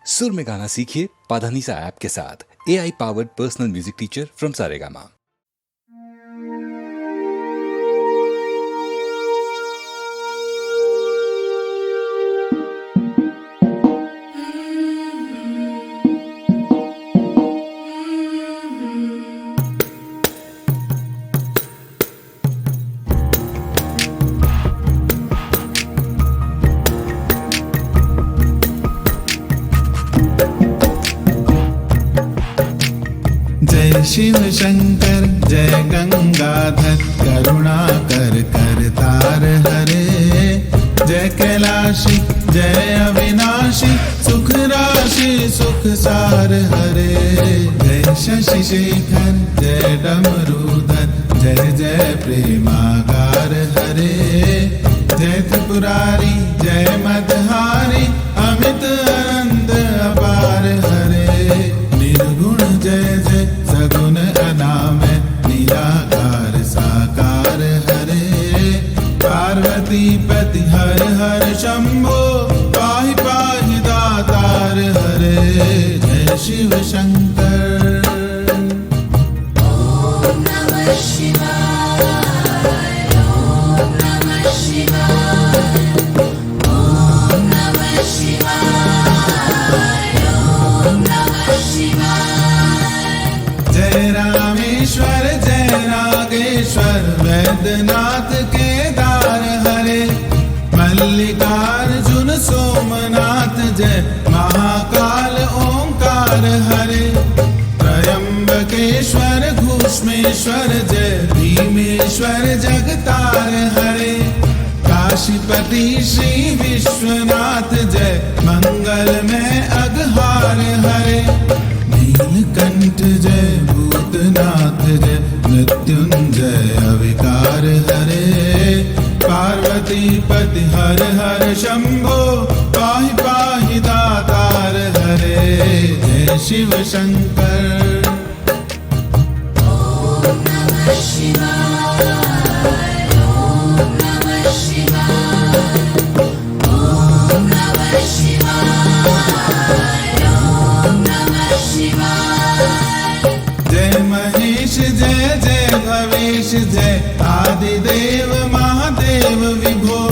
सुर में गाना सीखिए पाधानीसा ऐप के साथ। AI powered personal music teacher from Saregama. जय शिव शंकर जय गंगाधर करुणाकर करतार हरे। जय कैलाशी जय अविनाशी सुख राशि सुख सार हरे। जय शशि शेखर जय डमरूधर जय जय प्रेमागार हरे। जय त्रिपुरारी जय मदहारी अमित आनंद अपार हरे। निर्गुण जय जय सगुण अनामय निराकार साकार हरे। पार्वती पति हर हर शंभो पाहि पाहि दातार हरे। जय शिव शंकर। ओम नमः शिवाय ओम नमः शिवाय ओम नमः शिवाय ओम नमः शिवाय। जय रामेश्वर जय नागेश्वर वैद्यनाथ केदार हरे। मल्लिकार्जुन सोमनाथ जय महाकाल ओंकार हरे। त्रयंबकेश्वर घूष्मेश्वर जय भीमेश्वर जगतार हरे। काशीपति श्री विश्वनाथ जय मंगल में अघहार हरे। नीलकंठ जय भूतनाथ जय मृत्युंजय अविकार हरे। पार्वती पति हर हर शंभो पाहि पाहि दातार हरे। जय शिव शंकर। ओम नमः शिवाय ओम नमः शिवाय ओम नमः शिवाय ओम नमः शिवाय। जय महेश जय जय भवेश जय आदिदेव महादेव विभो।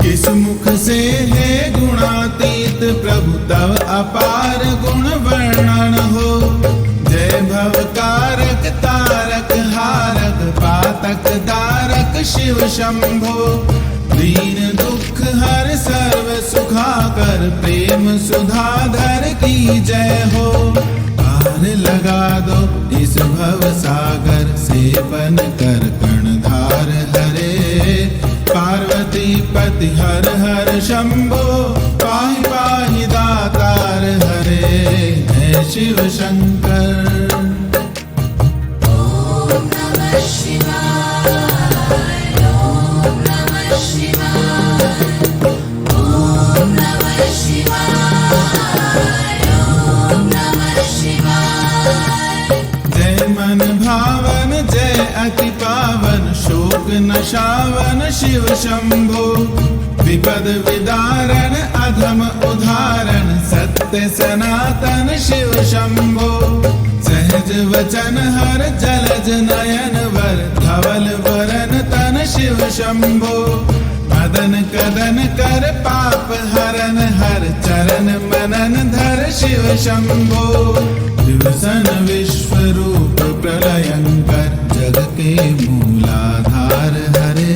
किस मुख से है गुणातीत प्रभु तव अपार गुण वर्णन हो। जय भवकारक तारक हारक पातक दारक शिव शंभो। दीन दुख हर सर्व सुखाकर प्रेम सुधाधर की जय हो। पार लगा दो इस भव सागर से बन कर कर्णधार हरे। पार्वती पति हर हर शंभो पाहि पाहि दातार हरे। जय शिव शंकर। ओम नमः शिवाय ओम नमः शिवाय ओम नमः शिवाय ओम नमः शिवाय। जय मन भावन जय अति पावन शोक नशावन शिव शंभो। विपद विदारण अधम उदाहरण सत्य सनातन शिव शंभो। सहज वचन हर जलज नयन वर धवल वरन तन शिव शंभो। मदन कदन कर पाप हरन हर चरण मनन धर शिव शंभो। दिवसन विश्व रूप प्रलयंकर जग के मूलाधार हरे।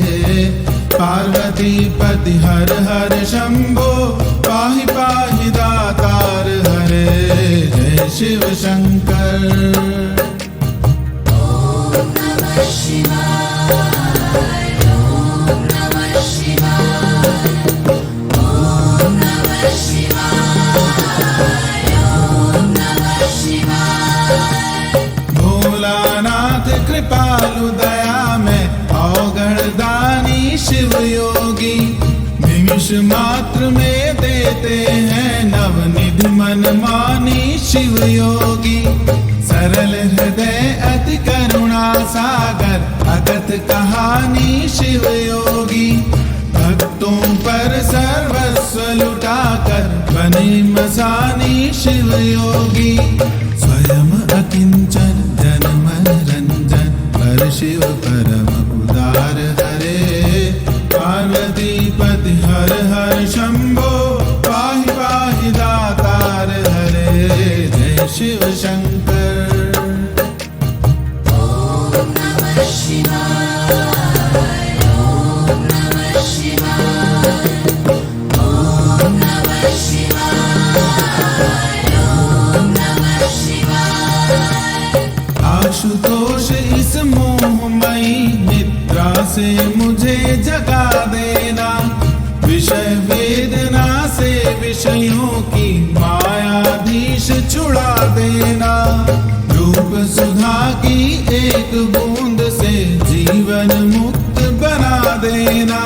पार्वती पति हर हर शंभो पाहि पाहि दातार हरे। जय शिव शंकर। ओम नमः शिवाय ओम नमः शिवाय ओम नमः शिवाय ओम नमः शिवाय। भोलानाथ कृपालु दया में अवगण दानी शिव योगी। निमिष मात्र में देते हैं नवनिधि मन मानी शिव योगी। सरल हृदय अति करुणा सागर अगत कहानी शिव योगी। भक्तों पर सर्वस्व लुटाकर बने मसानी शिव योगी स्वयं अकिंचन जन्म रंजन पर शिव परम उदार हरे पार्वती पति हर हर शंभो पाहि पाहि दातार हरे जय शिव शंकर ॐ नमः शिवाय ॐ नमः शिवाय ॐ नमः शिवाय ॐ नमः शिवाय आशुतोष इस मोहमयी निद्रा से मुझे जगा देना विषय वेदना से विषयों की मायाधीश छुड़ा देना रूप सुधा की एक बूंद से जीवन मुक्त बना देना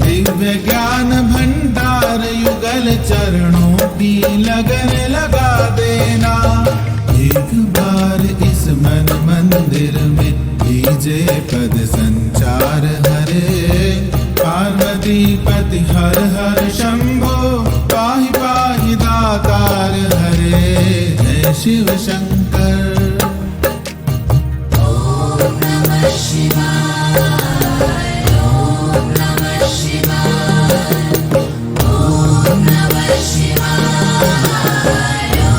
दिव्य ज्ञान भंडार युगल चरणों की लगन लगा देना एक बार इस मन मंदिर में कीजे पद संचार हरे पार्वती पति हर हर शंभो पाहि पाहि दातार हरे जय शिव शंकर ॐ नमः शिवाय ॐ नमः शिवाय ॐ नमः शिवाय ॐ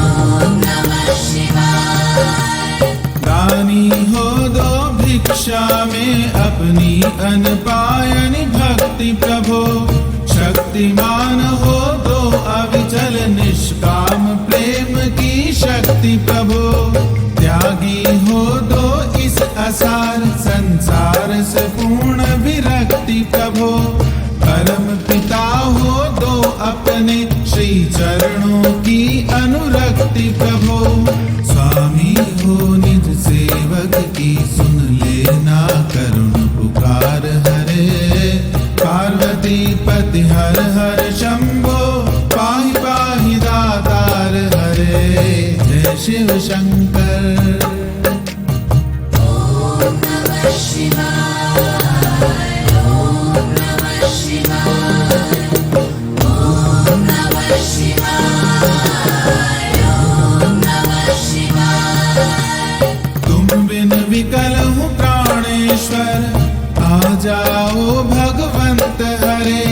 नमः शिवाय दानी हो दो भिक्षा में अपनी अनपायनी भक्ति प्रभो शक्तिमान हो दो अविचल निष्काम प्रेम की शक्ति प्रभो त्यागी हो दो इस असार संसार से पूर्ण विरक्ति प्रभो परम पिता हो दो अपने श्री चरणों की अनुरक्ति प्रभो स्वामी हो निज सेवक की सुन लेना करुण पुकार हरे पार्वती पति हर हर शंभो पाहि पाहि दातार हरे जय शिव शंकर ॐ नमः शिवाय ॐ नमः शिवाय ॐ नमः शिवाय ॐ नमः शिवाय तुम बिन विकल हूँ प्राणेश्वर आ जाओ भगवंत हरे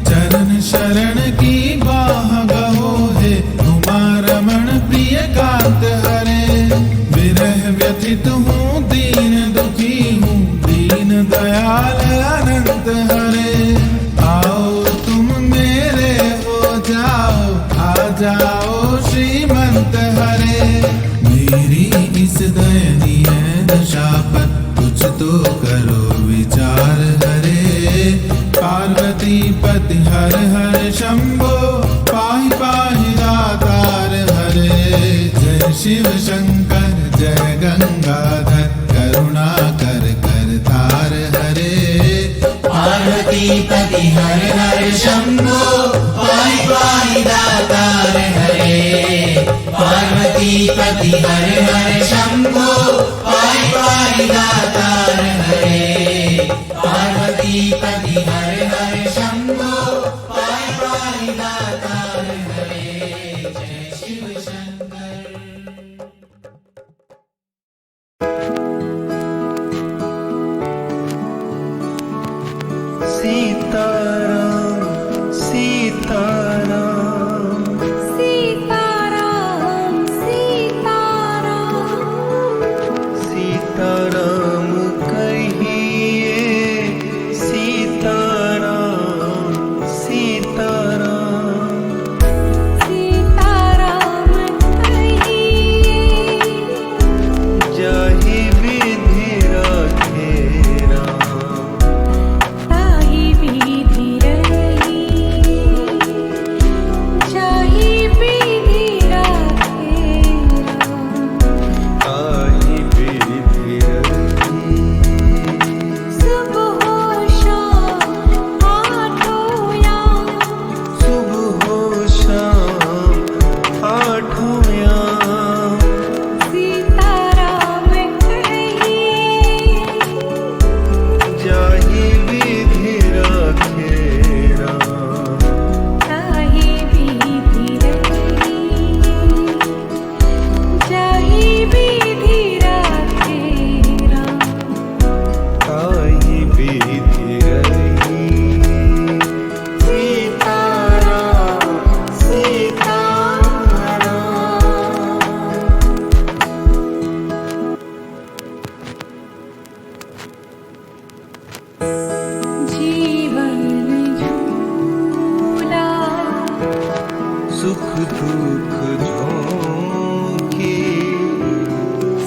चरण शरण की बाह गहो है उमा रमण प्रिय कांत हरे विरह व्यथित हूँ दीन दुखी हूँ दीन दयाल अनंत हरे आओ तुम मेरे हो जाओ आ जाओ श्रीमंत हरे मेरी इस दयनीय दशा पर कुछ तो करो विचार हरे पार्वती पति हर हर शंभो पाहि पाहि दातार हरे जय शिव शंकर जय गंगाधर करुणा कर करतार हरे पार्वती पति हर हर शंभो पाहि पाहि दातार हरे पार्वती पति हर हर शंभो पाहि पाहि दातार हरे पार्वती पति हर हर शंभो पाहि पाहि दातार हरे जय शिव शंकर सीताराम सीताराम सीताराम सीताराम सीताराम कहिए सीताराम सीताराम सीताराम दुख झोंके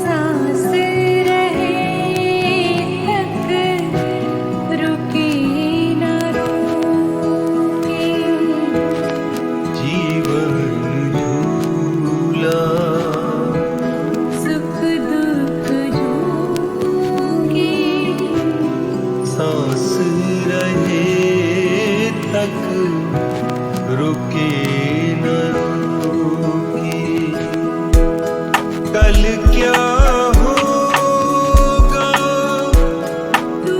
सांस रहे तक रुके न रोके जीवन झूला सुख दुख झोंके सांस रहे तक रुके न रोके कल क्या होगा तू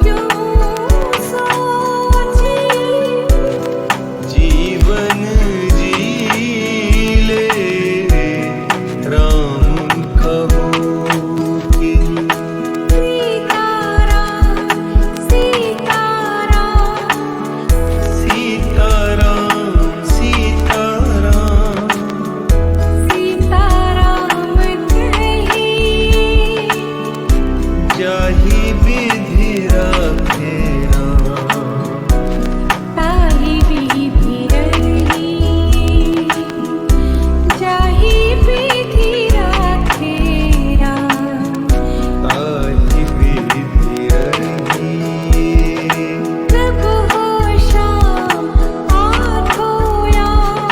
क्यों सोचे जीवन जी ले राम कहो कि सीताराम सीताराम सीताराम सीताराम सीताराम कहिए जाहि विधि राखे राम ताहि विधि रही जाहि विधि राखे राम ताहि विधि रही प्रभु हो श्याम आठों याम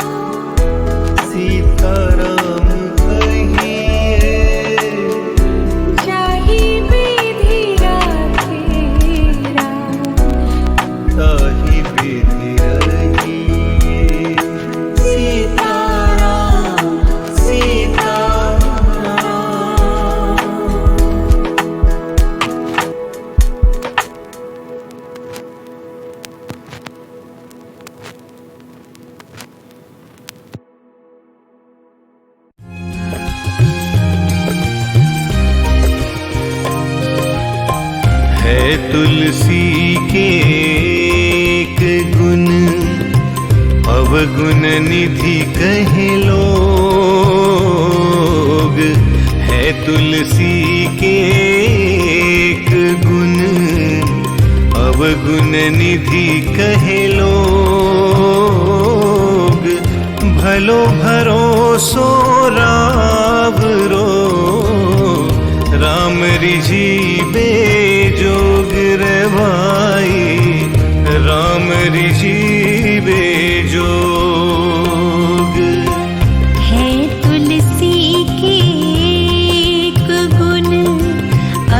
सीताराम कहिए जाहि विधि राखे राम ताहि विधि रही सीताराम सीताराम है तुलसी के एक गुण अवगुण निधि कहे लोग है तुलसी के एक गुण अवगुण निधि कहे लोग भलो भरोसो रावरो राम रिझी बेजोग रे भाई राम रिझी बेजोग है तुलसी के एक गुण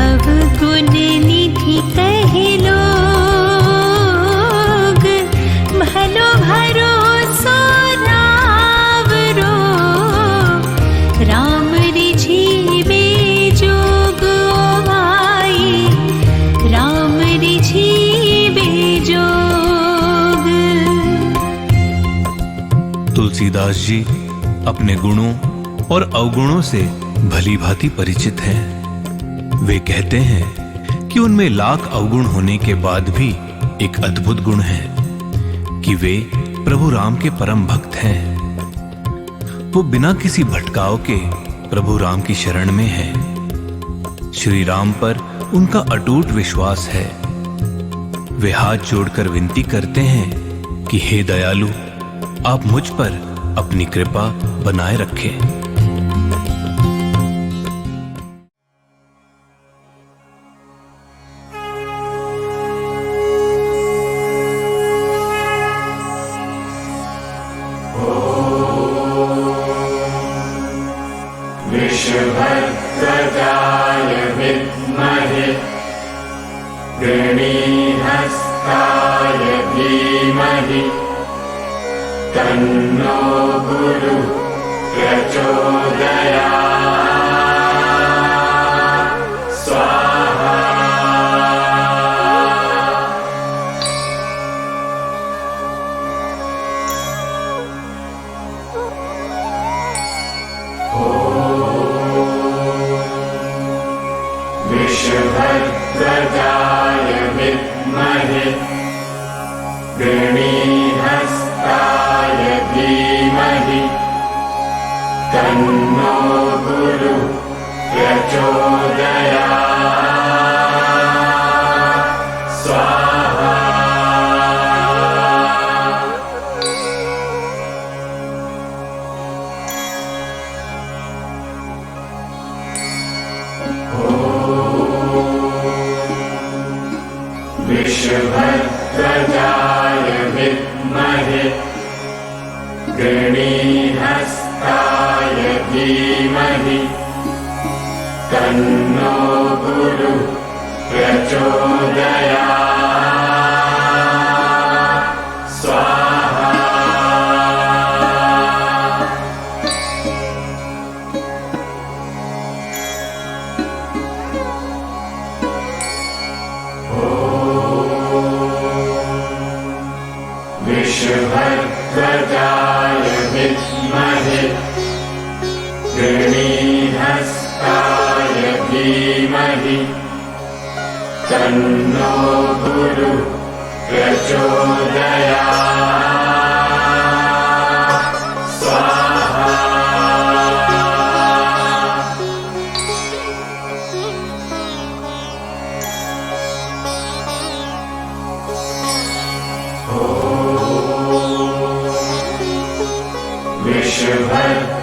अवगुण निधि कहे लोग भलो भरोसो रावरो राम रिझी बेजोग ओ भाई राम रिझी बेजोग। तुलसीदास जी अपने गुणों और अवगुणों से भली भांति परिचित हैं। वे कहते हैं कि उनमें लाख अवगुण होने के बाद भी एक अद्भुत गुण है कि वे प्रभु राम के परम भक्त हैं। वो बिना किसी भटकाव के प्रभु राम की शरण में हैं। श्री राम पर उनका अटूट विश्वास है। वे हाथ जोड़कर विनती करते हैं कि हे दयालु, आप मुझ पर अपनी कृपा बनाए रखें। वृषभध्वजाय विद्महे गृणीहस्ताय धीमहि तन्नो गुरु प्रचोदयात् स्वाहा। वृषभध्वजाय विद्महे गृणीहस्ताय धीमहि तन्नो गुरु प्रचोदयात् स्वाहा। वृषभध्वजाय विद्महे गृणीहस्ताय धीमहि तन्नो गुरुः प्रचोदयात् स्वाहा। वृषभध्वजाय विद्महे गृणीहस्ताय धीमहि तन्नो गुरुः प्रचोदयात् स्वाहा।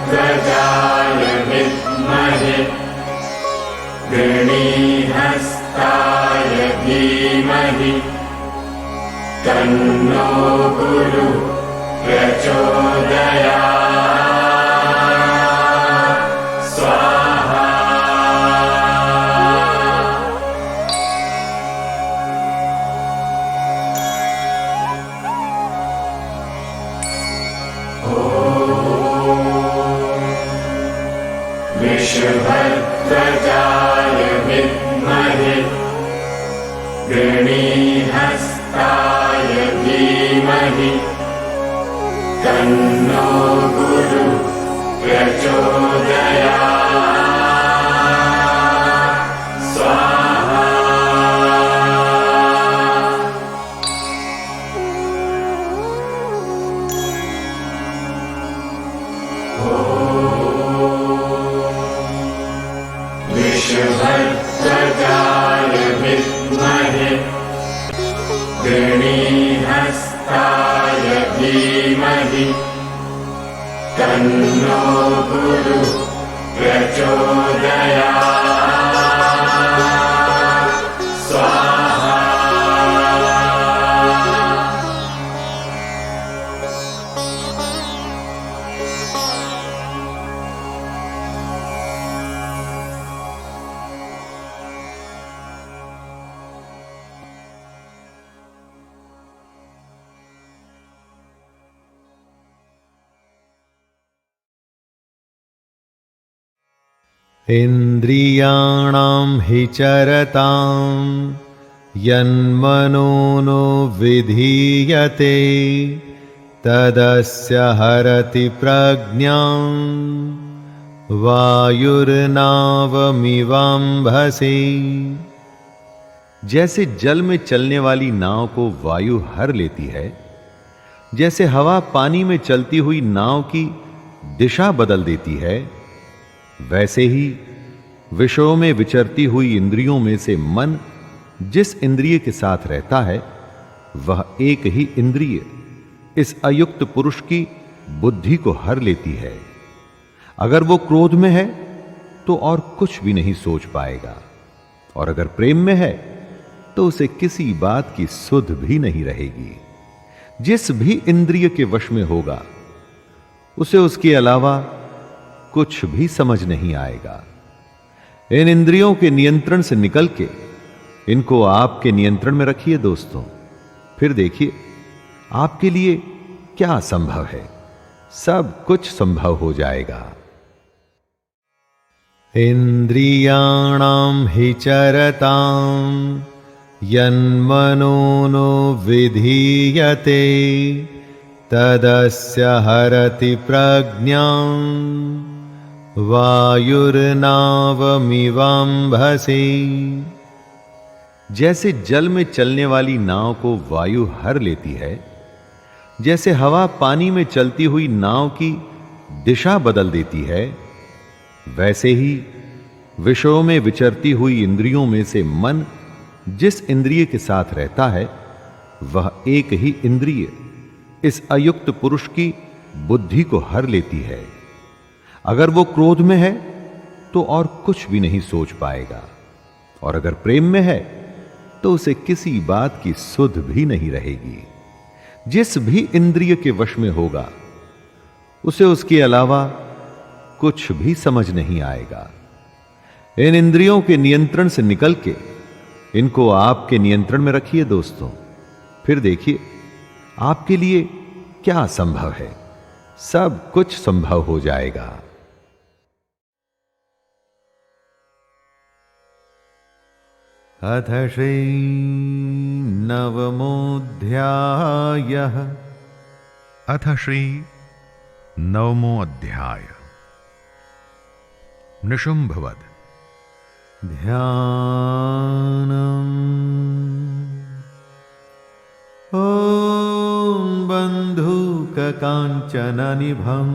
वृषभध्वजाय विद्महे गृणीहस्ताय धीमहि तन्नो गुरुः प्रचोदयात् स्वाहा। वृषभध्वजाय विद्महे गृणीहस्ताय धीमहि तन्नो गुरुः प्रचोदयात् स्वाहा। वृषभध्वजाय विद्महे गृणीहस्ताय धीमहि तन्नो गुरुः प्रचोदयात् स्वाहा। इन्द्रियाणां हि चरतां यन्मनोनो विधीयते तदस्य हरति प्रज्ञां वायुर्नावमिवाम्भसि। जैसे जल में चलने वाली नाव को वायु हर लेती है, जैसे हवा पानी में चलती हुई नाव की दिशा बदल देती है, वैसे ही विषयों में विचरती हुई इंद्रियों में से मन जिस इंद्रिय के साथ रहता है, वह एक ही इंद्रिय इस अयुक्त पुरुष की बुद्धि को हर लेती है। अगर वो क्रोध में है तो और कुछ भी नहीं सोच पाएगा, और अगर प्रेम में है तो उसे किसी बात की सुध भी नहीं रहेगी। जिस भी इंद्रिय के वश में होगा, उसे उसके अलावा कुछ भी समझ नहीं आएगा। इन इंद्रियों के नियंत्रण से निकल के इनको आपके नियंत्रण में रखिए दोस्तों, फिर देखिए आपके लिए क्या संभव है। सब कुछ संभव हो जाएगा। इंद्रियाणां हि चरतां यन्मनोनो विधीयते तदस्य हरति प्रज्ञां वायुर्नावमिवाम्भसि। जैसे जल में चलने वाली नाव को वायु हर लेती है, जैसे हवा पानी में चलती हुई नाव की दिशा बदल देती है, वैसे ही विषयों में विचरती हुई इंद्रियों में से मन जिस इंद्रिय के साथ रहता है, वह एक ही इंद्रिय इस अयुक्त पुरुष की बुद्धि को हर लेती है। अगर वो क्रोध में है तो और कुछ भी नहीं सोच पाएगा, और अगर प्रेम में है तो उसे किसी बात की सुध भी नहीं रहेगी। जिस भी इंद्रिय के वश में होगा उसे उसके अलावा कुछ भी समझ नहीं आएगा। इन इंद्रियों के नियंत्रण से निकल के इनको आपके नियंत्रण में रखिए दोस्तों, फिर देखिए आपके लिए क्या संभव है। सब कुछ संभव हो जाएगा। अथ श्री नवमोऽध्यायः। अथ श्री नवमो अध्याय। निशुंभवध। ध्यानम्। ॐ बन्धूककाञ्चननिभं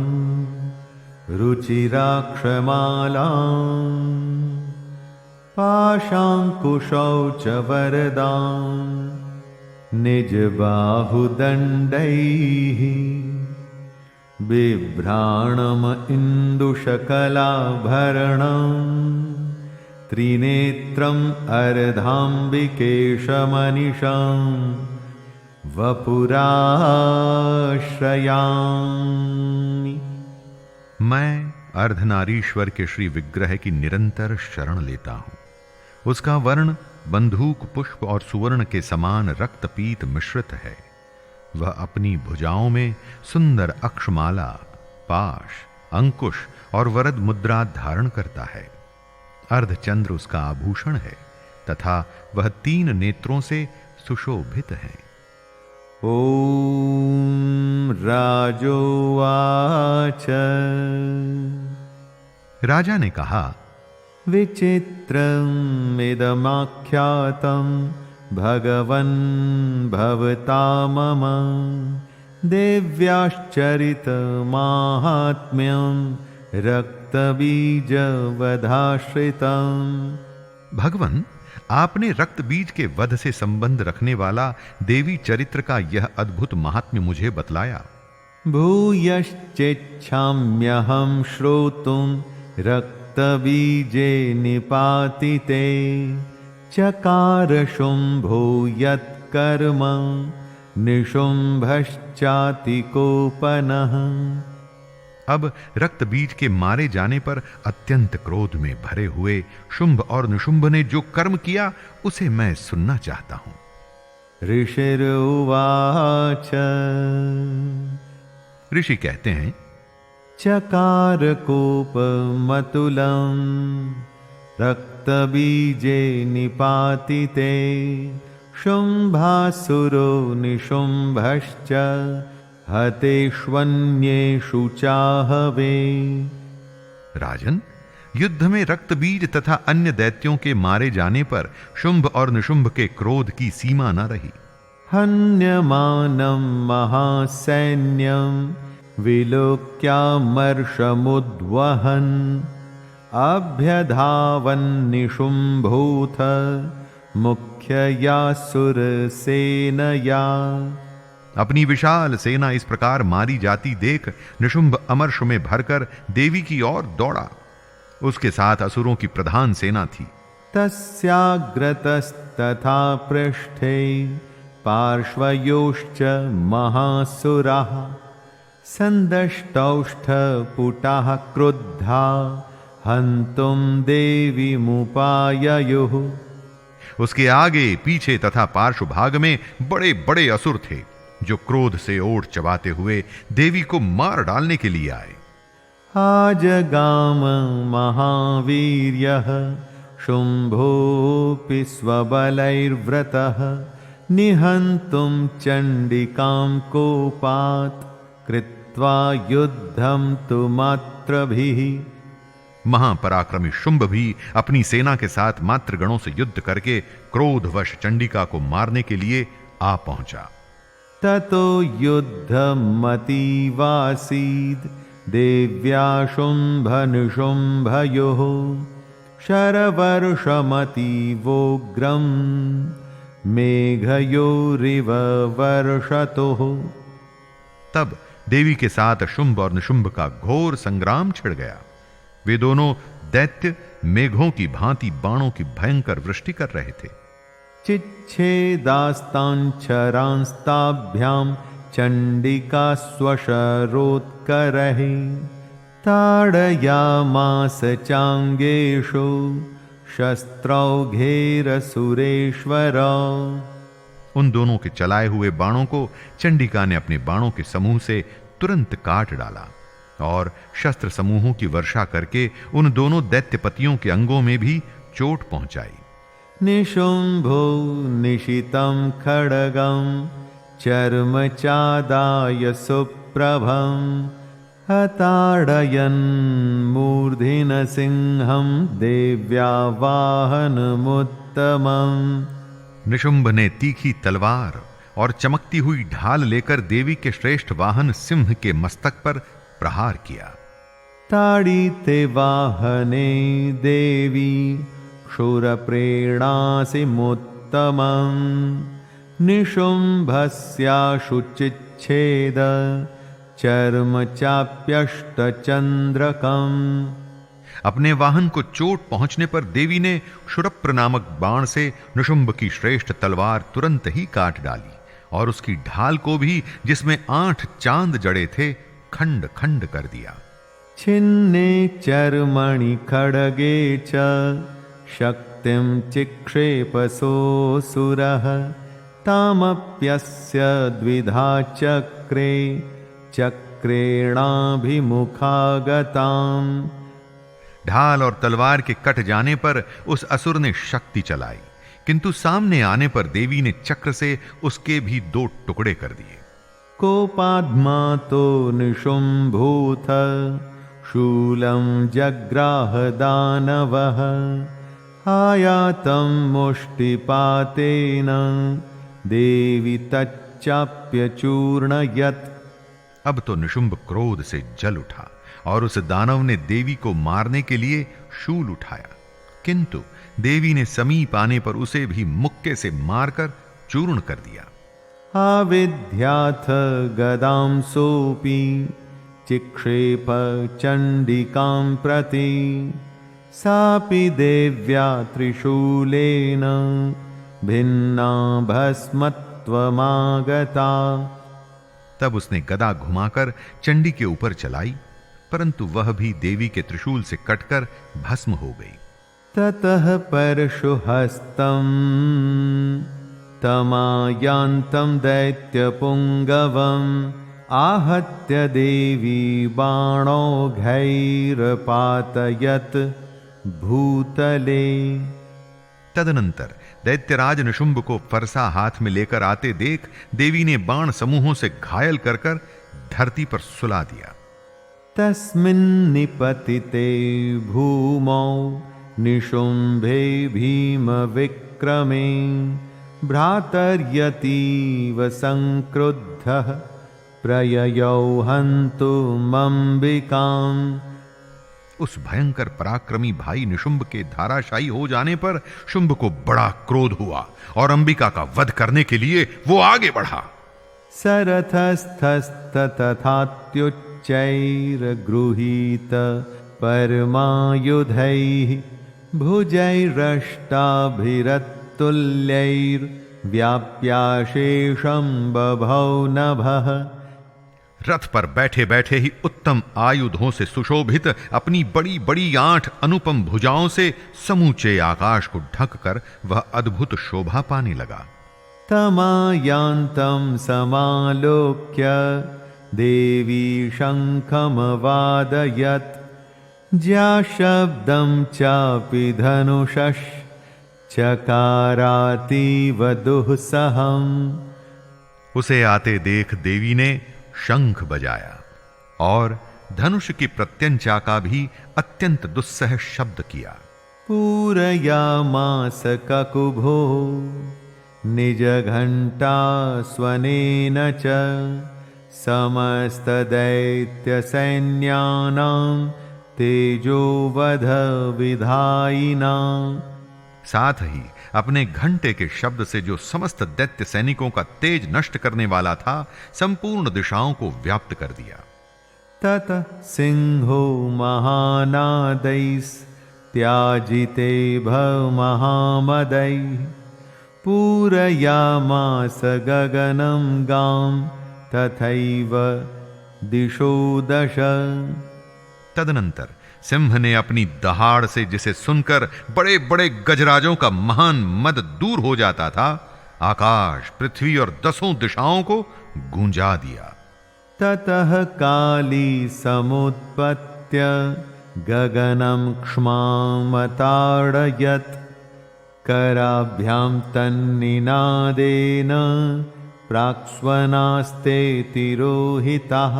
रुचिराक्षमालाम् पाशाङ्कुशौ च वरदां निजबाहुदण्डैः बिभ्राणम इन्दुशकलाभरणम् त्रिनेत्रम् अर्धाम्बिकेशमनिशम् वपुराश्रयामि। मैं अर्धनारीश्वर के श्री विग्रह की निरंतर शरण लेता हूं। उसका वर्ण बंदूक पुष्प और सुवर्ण के समान रक्तपीत मिश्रित है। वह अपनी भुजाओं में सुंदर अक्षमाला, पाश, अंकुश और वरद मुद्रा धारण करता है। अर्धचंद्र उसका आभूषण है तथा वह 3 नेत्रों से सुशोभित है। ओम राजोवाच। राजा ने कहा, विचित्रमिदमाख्यातं भगवन् भवता मम देव्याश्चरितमाहात्म्यं रक्तबीजवधाश्रितम्। भगवन, आपने रक्त बीज के वध से संबंध रखने वाला देवी चरित्र का यह अद्भुत महात्म्य मुझे बतलाया। भूयश्चेच्छाम्यहं श्रोतुं रक्तबीजे निपातिते चकार शुंभो यत्कर्म निशुंभश्चातिकोपनः। अब रक्त बीज के मारे जाने पर अत्यंत क्रोध में भरे हुए शुंभ और निशुंभ ने जो कर्म किया उसे मैं सुनना चाहता हूं। ऋषिरुवाच। ऋषि कहते हैं, चकार कोपमतुलं रक्तबीजे निपातिते शुंभासुरो निशुंभश्च हतेष्वन्येषु चाहवे। राजन, युद्ध में रक्त बीज तथा अन्य दैत्यों के मारे जाने पर शुंभ और निशुंभ के क्रोध की सीमा न रही। हन्यमानं महासैन्यं विलोक्यामर्षमुद्वहन् अभ्यधावन्निशुम्भूथ मुख्यया सुरसेनया। अपनी विशाल सेना इस प्रकार मारी जाती देख निशुंभ अमर्ष में भरकर देवी की ओर दौड़ा। उसके साथ असुरों की प्रधान सेना थी। तस्याग्रतस्तथा पृष्ठे पार्श्वयोश्च महासुराः संदष्टौष्ठपुटाः क्रुद्धा हन्तुं देवीमुपाययुः। उसके आगे पीछे तथा पार्श्व भाग में बड़े बड़े असुर थे जो क्रोध से ओठ चबाते हुए देवी को मार डालने के लिए आए। आजगाम महावीर्यः शुंभोऽपि स्वबलैर्व्रतः निहन्तुं चण्डिकां कोपात् कृत्वा युद्धं तु मात्रभिः। महापराक्रमी शुंभ भी अपनी सेना के साथ मात्र गणों से युद्ध करके क्रोधवश चंडिका को मारने के लिए आ पहुंचा। ततो युद्धमतीवासीद् देव्या शुंभनिशुंभयोः शरवर्षमतीवोग्रम् मेघयोरिव वर्षतुः। तब देवी के साथ शुंभ और निशुंभ का घोर संग्राम छिड़ गया। वे दोनों दैत्य मेघों की भांति बाणों की भयंकर वृष्टि कर रहे थे। चिच्छेदास्तांचरांस्ताभ्यां चंडिका स्वशरोत्करैः ताडयामास चांगेषु शस्त्रौघैरसुरेश्वर। उन दोनों के चलाए हुए बाणों को चंडिका ने अपने बाणों के समूह से तुरंत काट डाला और शस्त्र समूहों की वर्षा करके उन दोनों दैत्यपतियों के अंगों में भी चोट पहुंचाई। निशुंभो निशितं खड्गं चर्मचादाय सुप्रभं हताडयन् मूर्धिनसिंहं देव्या वाहनमुत्तमम्। निशुंभ ने तीखी तलवार और चमकती हुई ढाल लेकर देवी के श्रेष्ठ वाहन सिंह के मस्तक पर प्रहार किया। ताड़ीते वाहने देवी शूरप्रेणासि मुत्तमम् निशुंभस्याशुचिच्छेद चर्म चाप्यष्टचंद्रकम्। अपने वाहन को चोट पहुंचने पर देवी ने क्षुरप्र नामक बाण से निशुंभ की श्रेष्ठ तलवार तुरंत ही काट डाली और उसकी ढाल को भी, जिसमें 8 चांद जड़े थे, खंड खंड कर दिया। छिन्ने चर्मणि खड्गे च शक्तिं चिक्षेपसोऽसुरः तामप्यस्य द्विधा चक्रे चक्रेणाभिमुखागताम्। ढाल और तलवार के कट जाने पर उस असुर ने शक्ति चलाई, किंतु सामने आने पर देवी ने चक्र से उसके भी 2 टुकड़े कर दिए। कोपाद्मातो निशुंभूथ शूलं जग्राह दानवः आयातं मुष्टिपातेन देवी तच्चाप्यचूर्णयत्। अब तो निशुंभ क्रोध से जल उठा और उस दानव ने देवी को मारने के लिए शूल उठाया, किंतु देवी ने समीप आने पर उसे भी मुक्के से मारकर चूर्ण कर दिया। आविद्याथ गदां सोऽपि चिक्षेप चंडिकां प्रति सापि देव्या त्रिशूलेन भिन्ना भस्मत्वमागता। तब उसने गदा घुमाकर चंडी के ऊपर चलाई, परंतु वह भी देवी के त्रिशूल से कटकर भस्म हो गई। ततः परशुहस्तं तमायान्तं दैत्यपुङ्गवम् आहत्य देवी बाणौघैरपातयत् भूतले। तदनंतर दैत्यराज निशुंभ को फरसा हाथ में लेकर आते देख देवी ने बाण समूहों से घायल कर धरती पर सुला दिया। तस्मिन् निपतिते भूमौ निशुंभे भीम विक्रमे भ्रातर्यतीव संक्रुद्धः प्रययौ हन्तुमंबिकाम्। उस भयंकर पराक्रमी भाई निशुंभ के धाराशायी हो जाने पर शुंभ को बड़ा क्रोध हुआ और अंबिका का वध करने के लिए वो आगे बढ़ा। सरथस्थस्तथात्युच्चैर्गृहीत परमायुधैः भुजैरष्टाभिरत्तुल्यैर्व्याप्याशेषं बभौ नभः। रथ पर बैठे बैठे ही उत्तम आयुधों से सुशोभित अपनी बड़ी बड़ी 8 अनुपम भुजाओं से समूचे आकाश को ढककर वह अद्भुत शोभा पाने लगा। तमायान्तं समालोक्य देवी शंखमवादयत् ज्या शब्दं चापि धनुषश् चकारातीव दुःसहम्। उसे आते देख देवी ने शंख बजाया और धनुष की प्रत्यंचा का भी अत्यंत दुस्सह शब्द किया। पूरयामास ककुभो निज घंटा स्वनेन च समस्त दैत्य सैन्यानां तेजोवध विधायिना। साथ ही अपने घंटे के शब्द से जो समस्त दैत्य सैनिकों का तेज नष्ट करने वाला था, संपूर्ण दिशाओं को व्याप्त कर दिया। तत सिंहो महानादैस्त्याजिते भमहामदैः पूरयामास गगनं गां तथैव दिशो दश। तदनंतर सिंह ने अपनी दहाड़ से, जिसे सुनकर बड़े बड़े गजराजों का महान मद दूर हो जाता था, आकाश, पृथ्वी और 10 दिशाओं को गूंजा दिया। ततः काली समुत्पत्य गगनं क्ष्मामताडयत् कराभ्यां तन्निनादेन प्राक्स्वनास्ते तिरोहिताः।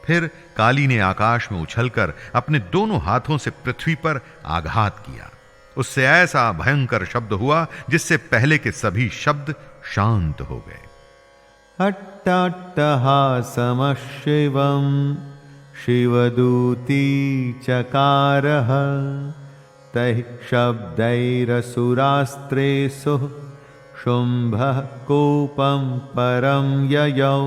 फिर काली ने आकाश में उछलकर अपने दोनों हाथों से पृथ्वी पर आघात किया। उससे ऐसा भयंकर शब्द हुआ जिससे पहले के सभी शब्द शांत हो गए। अट्टट्टहासमशिवं शिवदूती चकारः तैः शब्दैरसुरास्त्रेषु शुम्भः कोपं परं ययौ।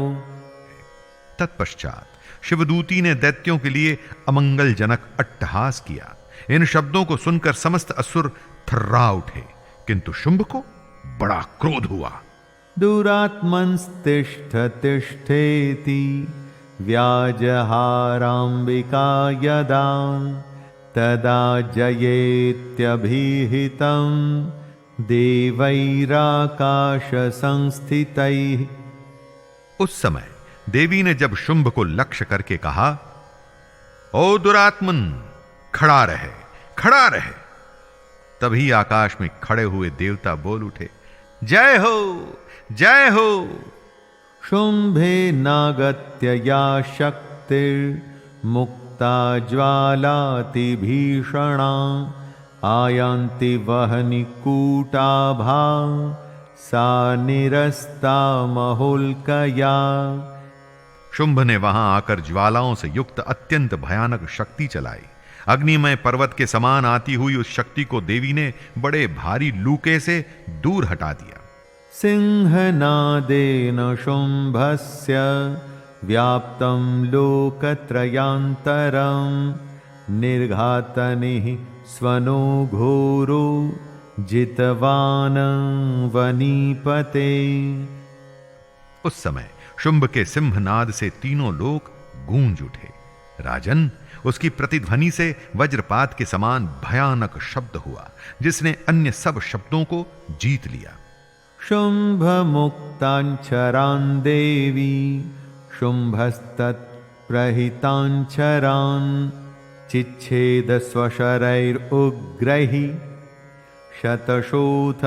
तत्पश्चात शिवदूती ने दैत्यों के लिए अमंगलजनक अट्टहास किया। इन शब्दों को सुनकर समस्त असुर थर्रा उठे, किंतु शुंभ को बड़ा क्रोध हुआ। दुरात्मंस्तिष्ठ तिष्ठेति व्याजहाराम्बिका यदा तदा जयेत्यभिहितं देवैराकाश संस्थितैः। उस समय देवी ने जब शुंभ को लक्ष्य करके कहा, ओ दुरात्मन, खड़ा रहे, खड़ा रहे, तभी आकाश में खड़े हुए देवता बोल उठे, जय हो, जय हो। शुंभे नागत्य या शक्तिर्मुक्ता ज्वालाति भीषणा आयान्ति वहनि कूटाभा सा निरस्ता महुल्कया। शुंभ ने वहां आकर ज्वालाओं से युक्त अत्यंत भयानक शक्ति चलाई। अग्निमय पर्वत के समान आती हुई उस शक्ति को देवी ने बड़े भारी लूके से दूर हटा दिया। सिंहनादेन शुंभस्य व्याप्तं लोकत्रयान्तरं निर्घातनिः स्वनो घोरो जितवान वनीपते। उस समय शुंभ के सिंहनाद से तीनों लोक गूंज उठे। राजन, उसकी प्रतिध्वनि से वज्रपात के समान भयानक शब्द हुआ, जिसने अन्य सब शब्दों को जीत लिया। शुंभ मुक्तांचरान् देवी शुंभस्तत्प्रहितांचरान् चिच्छेद स्वशरैरुग्रैः शतशोथ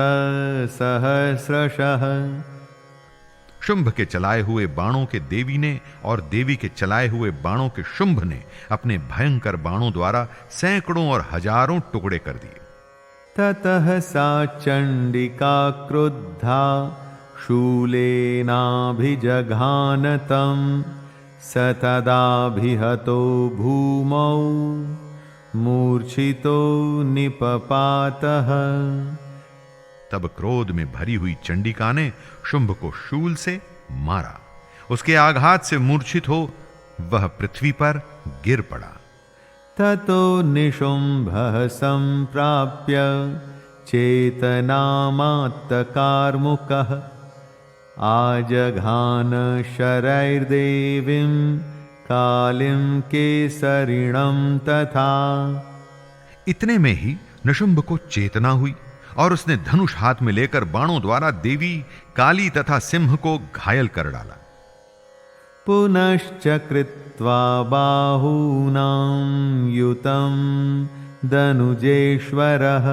सहस्रशः। शुंभ के चलाए हुए बाणों के देवी ने और देवी के चलाए हुए बाणों के शुंभ ने अपने भयंकर बाणों द्वारा सैकड़ों और हजारों टुकड़े कर दिए। ततः सा चंडिका क्रुद्धा शूलेनाभिजघानतं सतदाभिहतो भूमौ मूर्छितो निपपातः। तब क्रोध में भरी हुई चंडिका ने शुंभ को शूल से मारा। उसके आघात से मूर्छित हो वह पृथ्वी पर गिर पड़ा। ततो निशुंभः संप्राप्य चेतनामात्तकार्मुकः आजघान शरैर्देवीं कालिं केसरिणं तथा। इतने में ही निशुंभ को चेतना हुई और उसने धनुष हाथ में लेकर बाणों द्वारा देवी, काली तथा सिंह को घायल कर डाला। पुनश्च कृत्वा बाहूनां युतं दनुजेश्वरः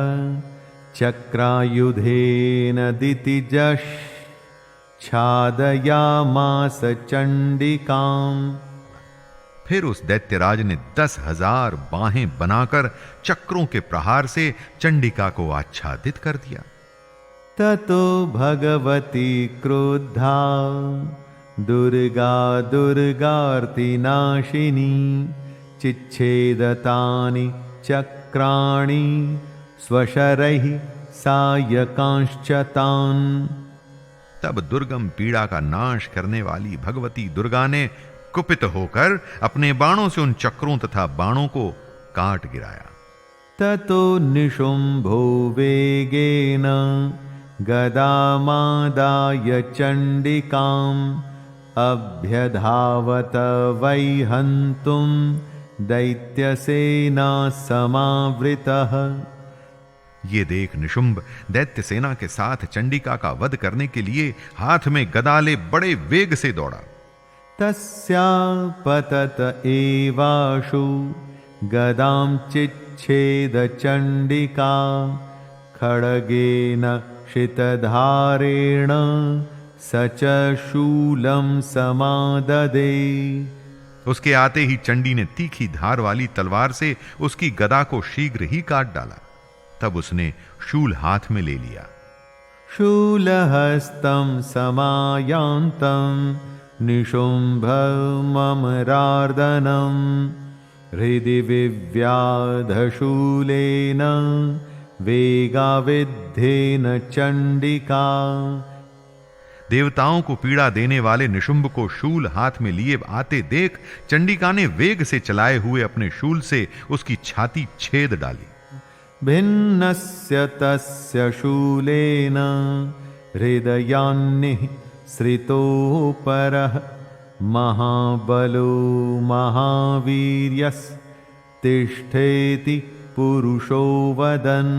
चक्रायुधेन दितिजश्छादयामास चंडिकाम्। फिर उस दैत्यराज ने 10,000 बाहें बनाकर चक्रों के प्रहार से चंडिका को आच्छादित कर दिया। ततो भगवती क्रुद्धा दुर्गा दुर्गार्तिनाशिनी चिच्छेदतानि चक्राणि स्वशरैः सायकांश्च तान्। तब दुर्गम पीड़ा का नाश करने वाली भगवती दुर्गा ने कुपित होकर अपने बाणों से उन चक्रों तथा बाणों को काट गिराया। ततो निशुंभो वेगेन गदामादाय चण्डिकाम् अभ्यधावत वै हन्तुं दैत्यसेना समावृतः। ये देख निशुंभ दैत्य सेना के साथ चंडिका का वध करने के लिए हाथ में गदा ले बड़े वेग से दौड़ा। तस्या पतत एवाशु गदां चिच्छेद चंडिका खड्गेन शितधारेण स च शूलं समाददे। उसके आते ही चंडी ने तीखी धार वाली तलवार से उसकी गदा को शीघ्र ही काट डाला। तब उसने शूल हाथ में ले लिया। शूलहस्तं समायान्तं निशुम्भममरार्दनं हृदि विव्याधशूलेन वेगाविद्धेन चंडिका। देवताओं को पीड़ा देने वाले निशुंभ को शूल हाथ में लिए आते देख चंडिका ने वेग से चलाए हुए अपने शूल से उसकी छाती छेद डाली। भिन्नस्य तस्य शूलेन हृदयान्निः श्रितोपरः महाबलो महावीर्यस्तिष्ठेति पुरुषो वदन्।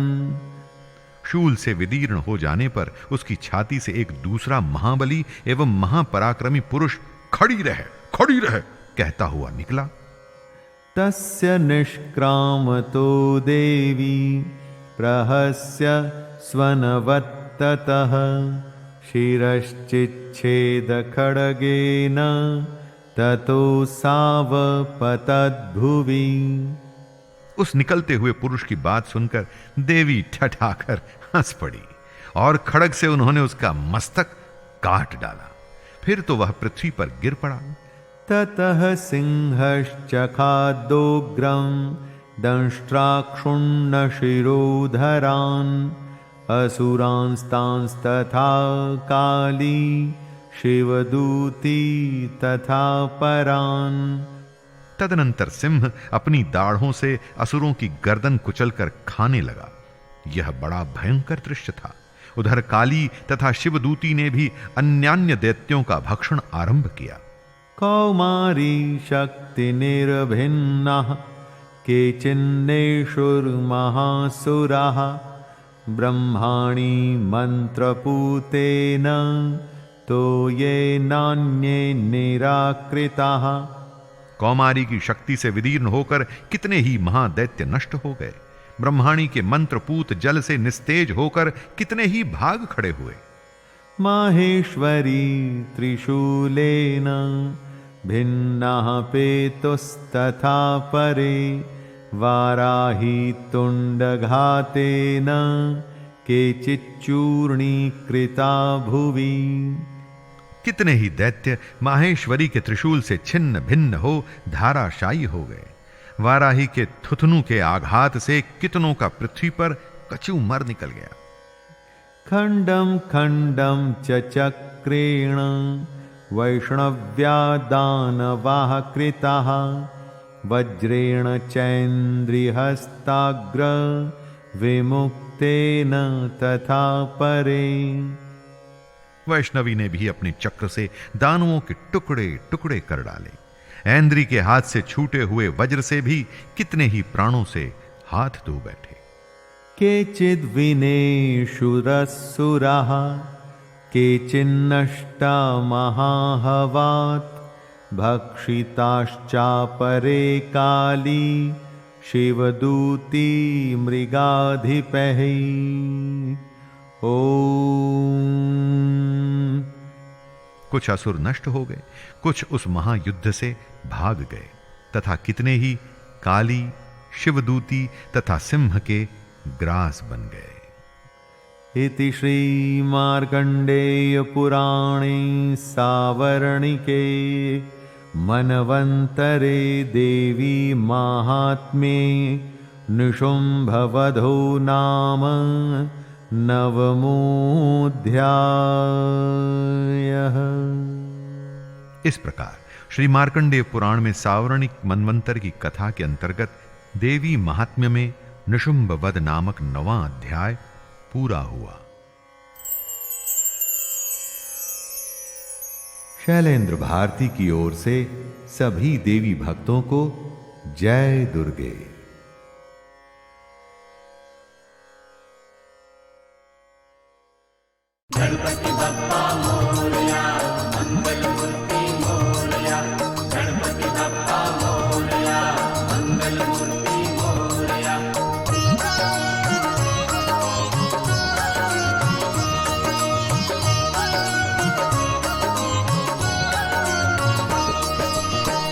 शूल से विदीर्ण हो जाने पर उसकी छाती से एक दूसरा महाबली एवं महापराक्रमी पुरुष खड़ी रह कहता हुआ निकला। तस्य निष्क्रामतो देवी प्रहस्य स्वनवत्ततः शिरश्चिच्छेद खड्गेन ततो सावपतद्भुवि। उस निकलते हुए पुरुष की बात सुनकर देवी ठठाकर हंस पड़ी और खड्ग से उन्होंने उसका मस्तक काट डाला। फिर तो वह पृथ्वी पर गिर पड़ा। ततः सिंहश्चखादोग्रं दंष्ट्राक्षुण्ण शिरोधरान् असुरांस्तांस्तथा काली शिवदूती तथा परान्। तदनंतर सिंह अपनी दाढ़ों से असुरों की गर्दन कुचलकर खाने लगा। यह बड़ा भयंकर दृश्य था। उधर काली तथा शिवदूती ने भी अन्यान्य दैत्यों का भक्षण आरंभ किया। कौमारी शक्ति निर्भिन्नाः केचिन्नेषुर्महासुराः ब्रह्माणि मंत्रपूतेन तो ये नान्ये निराकृताः। कौमारी की शक्ति से विदीर्ण होकर कितने ही महादैत्य नष्ट हो गए। ब्रह्माणी के मंत्रपूत जल से निस्तेज होकर कितने ही भाग खड़े हुए। माहेश्वरी त्रिशूलेन भिन्नाः पेतुस्तथा परे वाराही तुण्डघातेन केचिच्चूर्णीकृता भुवि। कितने ही दैत्य माहेश्वरी के त्रिशूल से छिन्न भिन्न हो धाराशायी हो गए। वाराही के थुथनु के आघात से कितनों का पृथ्वी पर कचूमर निकल गया। खंडम खंडम च चक्रेण वैष्णव्या दानवाः कृताः वज्रेण चैन्द्रिहस्ताग्र विमुक्तेन तथा परे। वैष्णवी ने भी अपने चक्र से दानवों के टुकड़े टुकड़े कर डाले। ऐन्द्री के हाथ से छूटे हुए वज्र से भी कितने ही प्राणों से हाथ धो बैठे। केचिद्विनेषुरसुराः केचिन्नष्टा महाहवात् भक्षिताश्चापरे काली शिवदूती मृगाधिपैः। ओम। कुछ असुर नष्ट हो गए, कुछ उस महायुद्ध से भाग गए तथा कितने ही काली शिवदूती तथा सिंह के ग्रास बन गए। इति श्री मार्कंडेय पुराणे सावर्णिके मनवंतरे देवी महात्म्ये निशुंभवधो नाम नवमोऽध्यायः। इस प्रकार श्री मार्कंडेय पुराण में सावर्णिक मनवंतर की कथा के अंतर्गत देवी महात्म्य में निशुंभ वध नामक 9वां अध्याय पूरा हुआ। शैलेंद्र भारती की ओर से सभी देवी भक्तों को जय दुर्गे। गणपति बप्पा मोरया, मंगल मूर्ति मोरया, गणपति बप्पा मोरया, मंगल मूर्ति मोरया।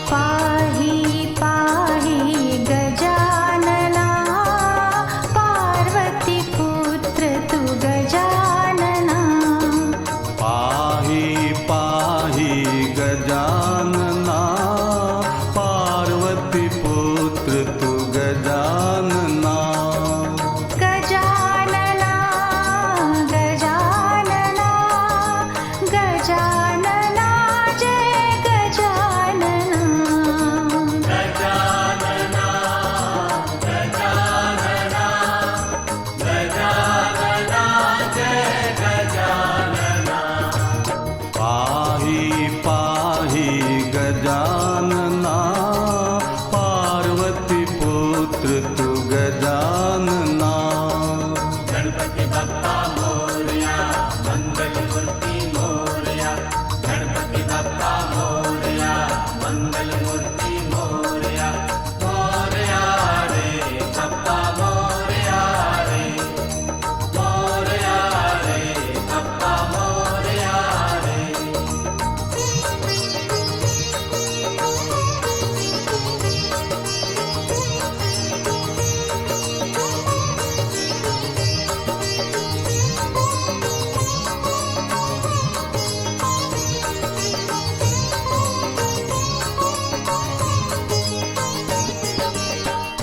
पाहि पाहि गजानना, पार्वती पुत्र तु गजानना। पाहि पाहि गजानना, पार्वती पुत्र तु गजानना। गजानना गजानना गजानना जय गजानना। गजानना गजानना गजानना जय गजानना। पाहि पाहि गजानना, पार्वती पुत्र तु गजानना। गणपति बप्पा मोरया, मंगल मूर्ति मोरया, गणपति बप्पा मोरया, मंगल मूर्ति मोरया। मोरया रे बप्पा मोरया रे, मोरया रे बप्पा मोरया रे।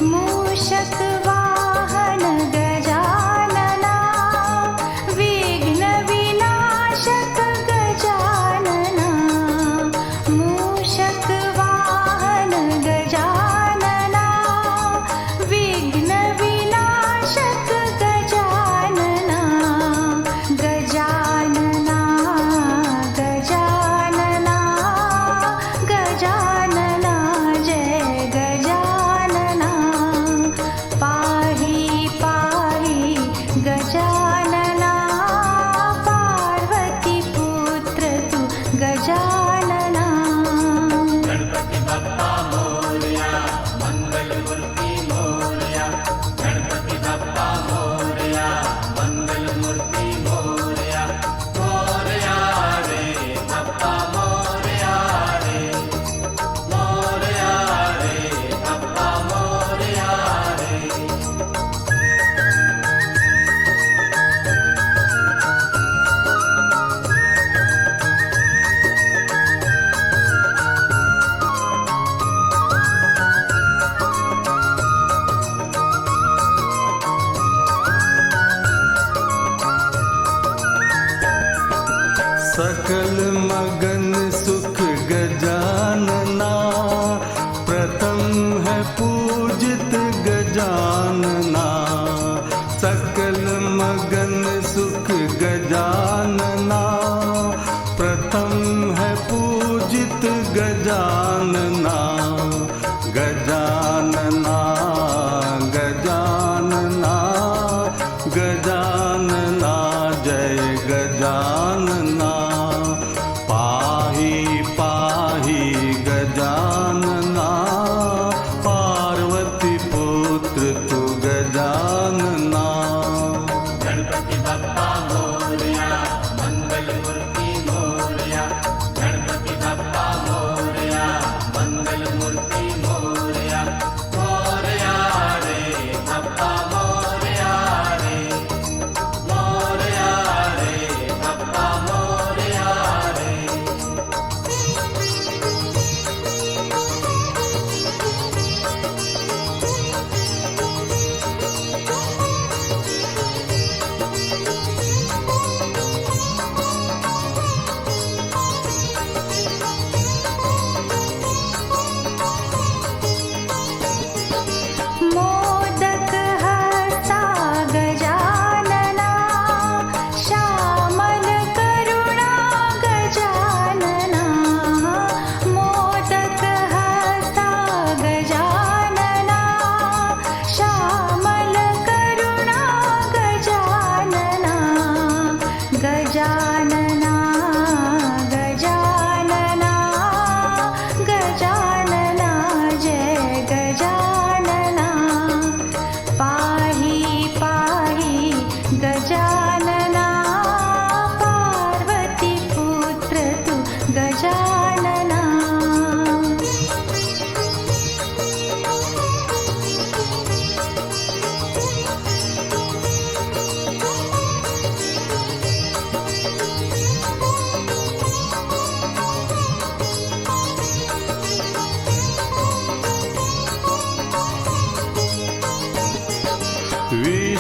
मूषक वाहन गजानना, विघ्न विनाशक गजानना। मूषक वाहन गजानना, विघ्न विनाशक गजानना। गजानना गजानना गजानना जय गजानना। पाहि पाहि गजानना, पार्वती पुत्र तु गजानना। गणपति बप्पा मोरया, मंगल मूर्ति मोरया, गणपति बप्पा मोरया, मंगल मूर्ति मोरया। मोरया रे बप्पा मोरया रे, मोरया रे बप्पा मोरया रे। सकल मगन सुख गजानना, प्रथम है पूजित गजानना। सकल मगन सुख गजानना, प्रथम है पूजित गजानना। गजानना गजानना गजानना जय गजानना। पाहि पाहि गजानना, पार्वती पुत्र तु गजानना। गणपति बप्पा मोरया, मंगल मूर्ति मोरया, गणपति बप्पा मोरया, मंगल मूर्ति मोरया। मोरया रे बप्पा मोरया रे, मोरया रे बप्पा मोरया रे।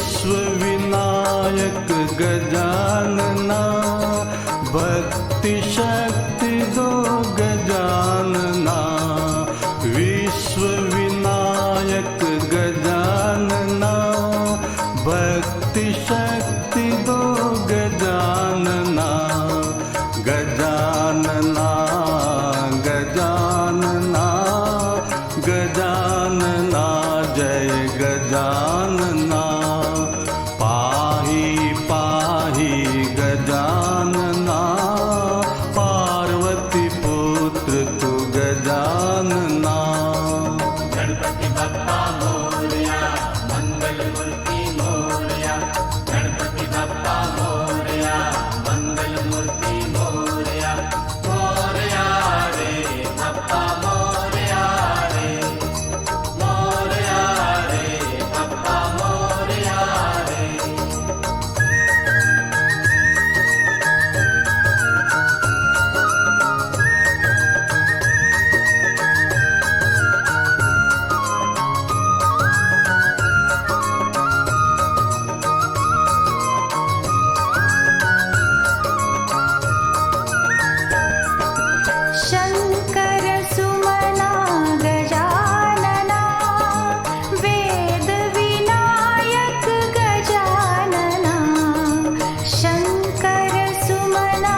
विश्व विनायक गजानना भक्ति शक्ति दो गजानना विश्व विनायक गजानना भक्ति शक्ति दो गजानना गजानना गजानना गजानना जय गजानना पाहि पाहि गजानना पार्वती पुत्र तू गजानना गणपति बप्पा मोरया मंगल मूर्ति मोरया गणपति बप्पा मोरया मंगल मूर्ति मोरया मोरया रे बप्पा मोरया रे मोरया रे बप्पा मोरया रे शङ्कर सुमना गजानना वेद विनायक गजानना शङ्कर सुमना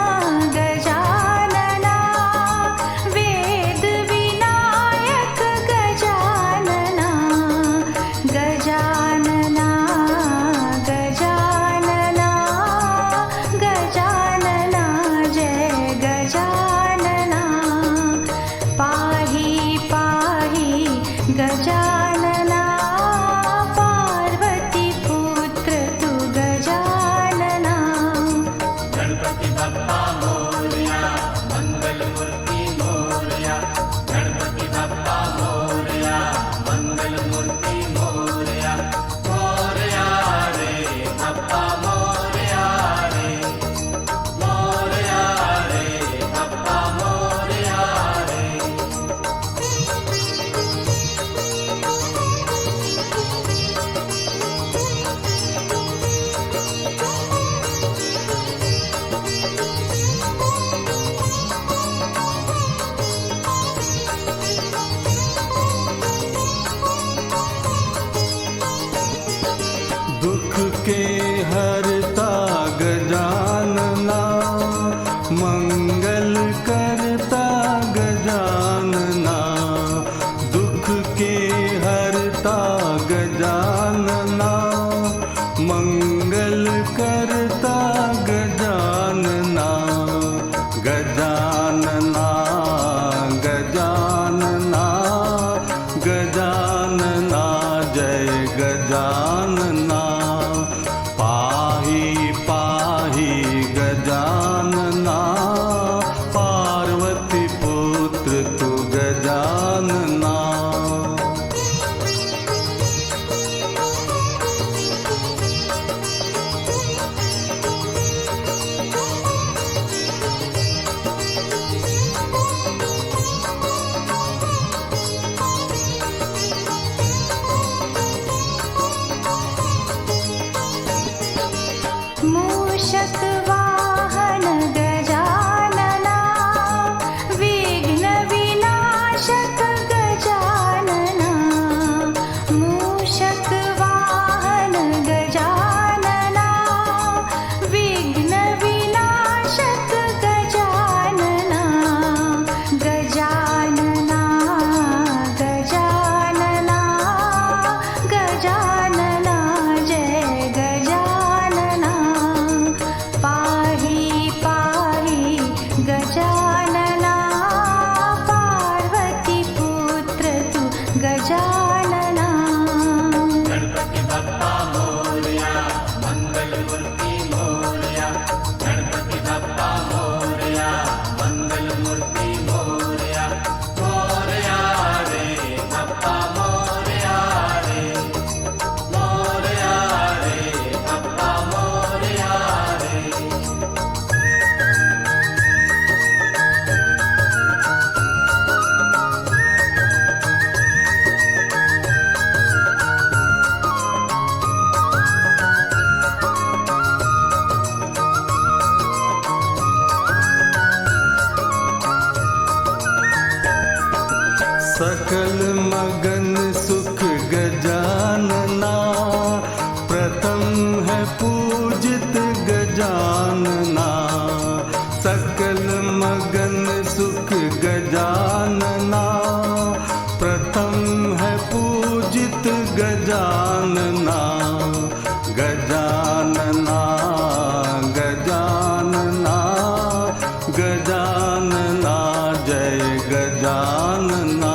गजानना वेद विनायक गजानना गजानना गजानना गजानना जय गजानना पाहि पाहि गजानना पार्वती पुत्र तू गजानना गणपति बप्पा मोरया मंगल मूर्ति मोरया गणपति बप्पा मोरया मंगल मूर्ति मोरया मोरया रे बप्पा मोरया रे मोरया रे बप्पा मोरया रे दुख के हरता गजानना मंगल करता गजानना दुख के हरता गजानना मंगल करता गजानना गजानना गजानना गजानना जय गजानना पाहि पाहि गजानना पार्वती पुत्र तू गजानना गजानना, प्रथम है पूजित गजानना, सकल मगन सुख गजानना, प्रथम है पूजित गजानना, गजानना गजानना गजानना जय गजानना,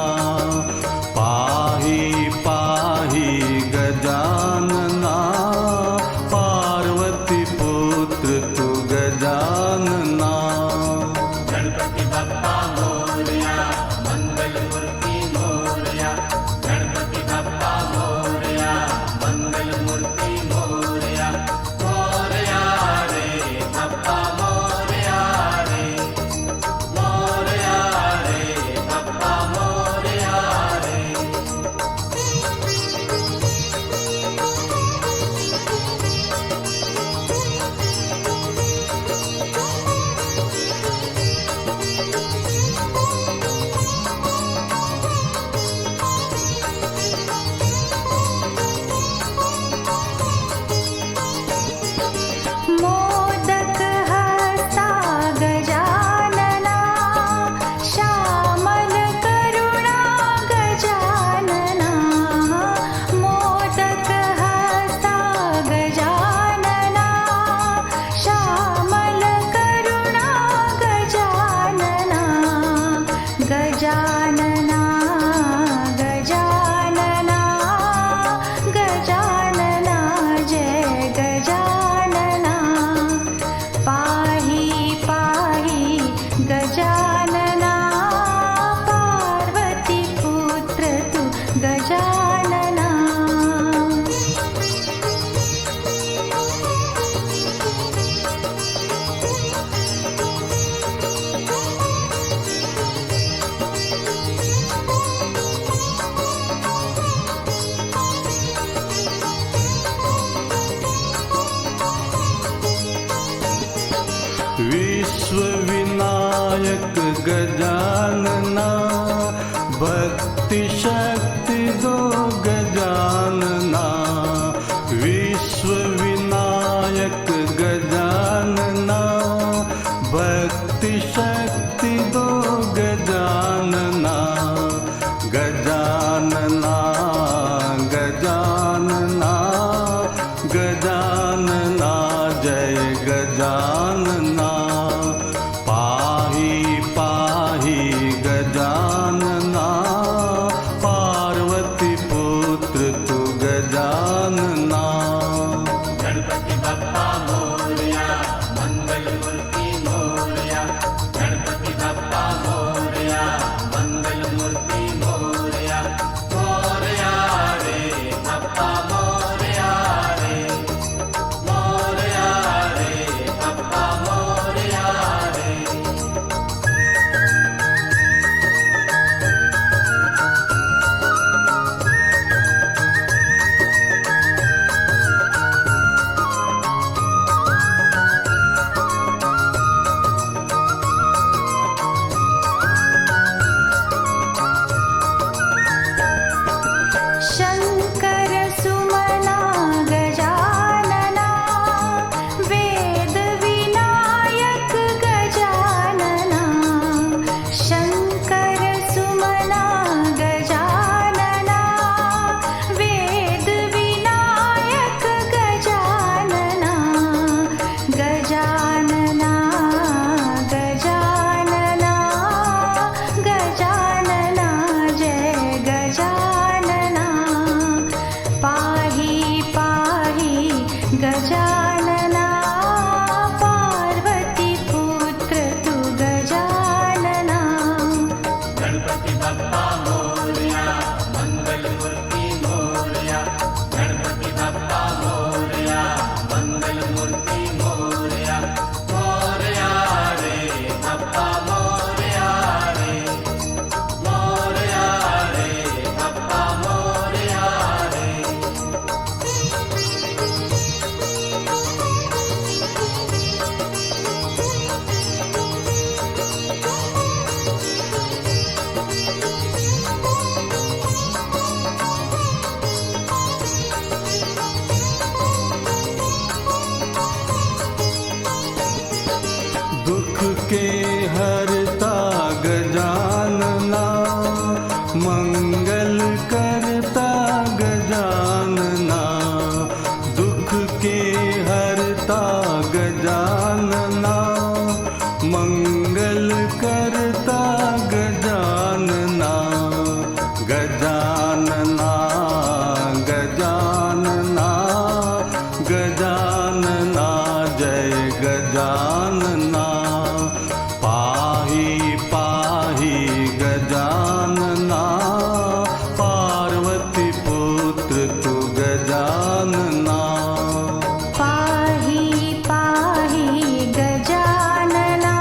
पाहि पाहि गजानना, पार्वती पुत्र तु गजानना। गणपति बप्पा मोरया, मंगल मूर्ति मोरया, गणपति बप्पा मोरया, मंगल मूर्ति मोरया, मोरया रे बप्पा मोरया रे, मोरया रे बप्पा मोरया रे। मोदक हस्ता गजानना, श्यामल करुणा गजानना, मोदक हस्ता गजानना, श्यामल करुणा गजानना, गजानना गजानना गजानना जय गजानना, पाहि पाहि गजानना, पार्वती पुत्र तु गजानना। विश्वविनायक गजानना, भक्ति शक्ति दो गजानना, विश्वविनायक गजानना, भक्ति शक्ति दो गजानना, गजानना गजानना गजानना जय गजानना, पाहि पाहि गजानना, पार्वती पुत्र तु गजानना। गणपति बप्पा मोरया, मंगल मूर्ति मोरया, गणपति बप्पा मोरया, मंगल मूर्ति मोरया, मोरया रे बप्पा मोरया रे, मोरया रे बप्पा मोरया रे। शंकर सुमना गजानना, वेद विनायक गजानना, शंकर सुमना गजानना, वेद विनायक गजानना, गजानना गजानना गजानना जय गजानना, पाहि पाहि गजानना, पार्वती पुत्र तु गजानना। गणपति बप्पा मोरया, मंगल मूर्ति मोरया, गणपति बप्पा मोरया, मंगल मूर्ति मोरया, मोरया रे बप्पा मोरया रे, मोरया रे बप्पा मोरया रे। के हरता गजानना, मंगल करता गजानना, दुख के हरता गजानना, मंगल करता गजानना, गजानना गजानना गजानना जय गजानना, पाहि पाहि गजानना, पार्वती पुत्र तु गजानना। पाहि पाहि गजानना,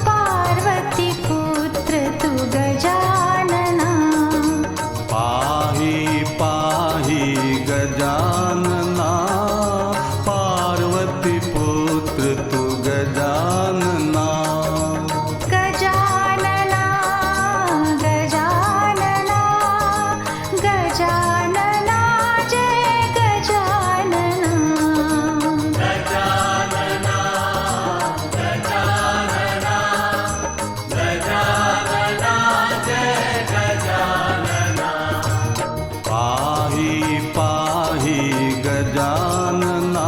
पार्वती पुत्र तु गजानना। पाहि पाहि गजानना, पार्वती पुत्र तु गजानना। गजानना गजानना गजानना जय गजानना। पाहि पाहि गजानना,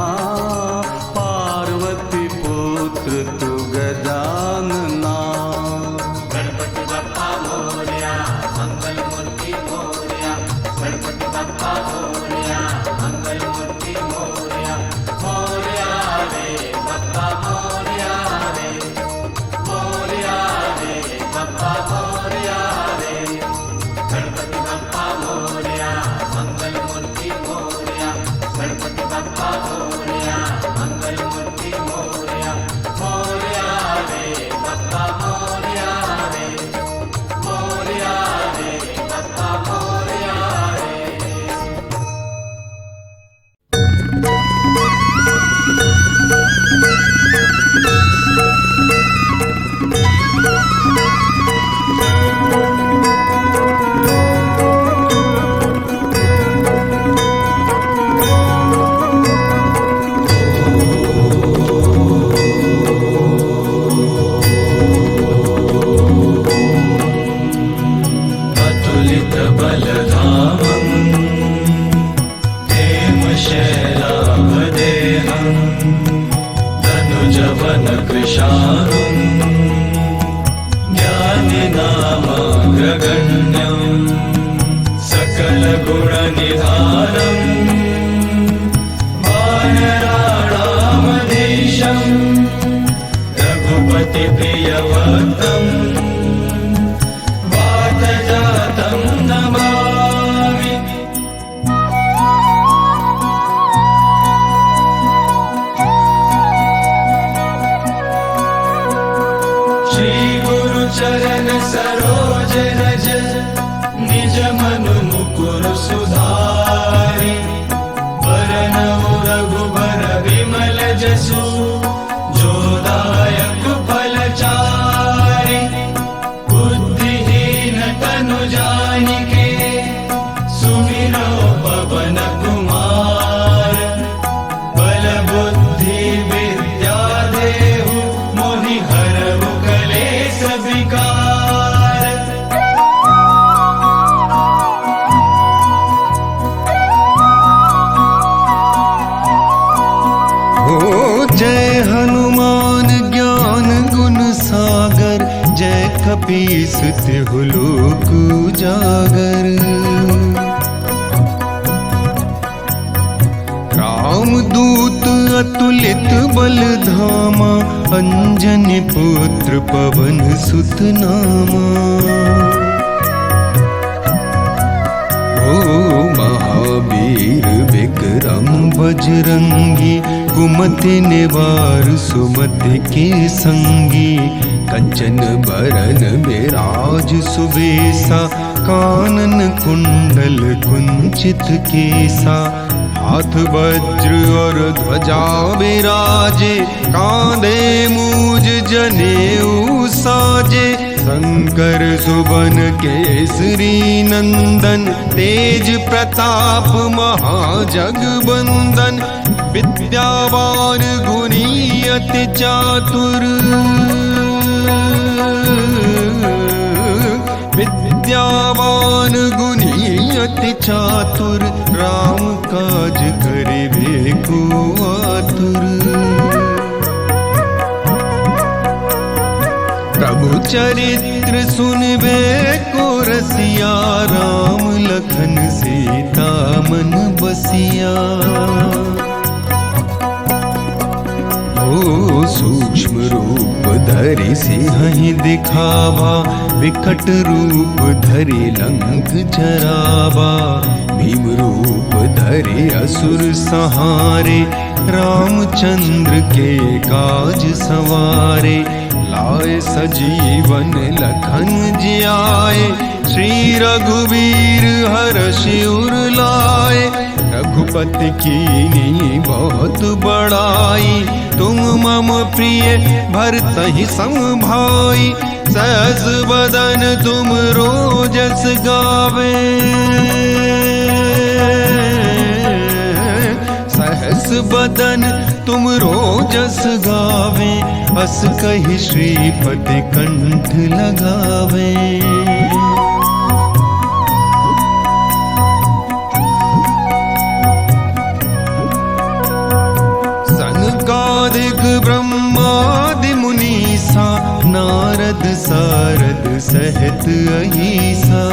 पार्वती पुत्र तु गजानना। गणपति बप्पा मोरया, मंगल मूर्ति मोरया, गणपति बप्पा मोरया, मंगल मूर्ति मोरया, मोरया रे बप्पा मोरया रे, मोरया रे बप्पा मोरया रे, गणपति बप्पा मोरया, मंगल मूर्ति मोरया, गणपति बप्पा मोरया, मंगल मूर्ति मोरया, मोरया रे बप्पा मोरया रे, मोरया रे बप्पा मोरया रे। अतुलित बलधामं हेमशैलाभदेहं धनुजवन कृशानुं ज्ञानिनामाग्रगण्यं सकलगुणनिधानं वानराणामधीशं रघुपतिप्रियभक्तं वातजातं नमामि। श्री गुरु चरण सरोज रज, निज मनु मुकुर सुधारि, वरनउ रघुबर विमल जसु, जो दायक फलचारि। बुद्धिहीन तनु जानिके, सुमिरो पवन कुमार, बल बुद्धि विद्या देहु, मोहि हरहु कलेश विकार। हो जय हनुमान ज्ञान गुण सागर, जय कपीस तिहु लोक उजागर। रामदूत अतुलित बल धामा, अंजनी पुत्र पवन सुत नामा। ओ महावीर विक्रम बजरंगी, कुमति निवार सुमति के संगी। कंचन बरन विराज सुबेसा, कानन कुंडल कुंचित केसा। हाथ वज्र और ध्वजा विराजे, कांधे मूज जनेऊ साजे। शंकर सुबन केसरी नंदन, तेज प्रताप महाजगबंदन। विद्यावान गुणी अति चातुर, विद्यावान गुणी अति चातुर, राम काज करे वे को आतुर। प्रभु चरित्र सुनबे को रसिया, राम लखन सीता मन बसिया। ओ सूक्ष्म रूप धरि सिंहि दिखावा, विकट रूप धरि लंक जरावा। भीम रूप धरि असुर संहारे, रामचंद्र के काज सवारे। लाए सजीवन लखन जियाए, श्री रघुवीर हर्षि उर लाए। रघुपति कीनी बहुत बड़ाई, तुम मम प्रिय भरतहि सम भाई। सहस बदन तुम रोजस गावे, सहस बदन तुम रोजस गावे। अस कहि श्रीपति कंठ लगावे। सनकादिक ब्रह्मादि मुनीसा, नारद सारद सहित अहिसा।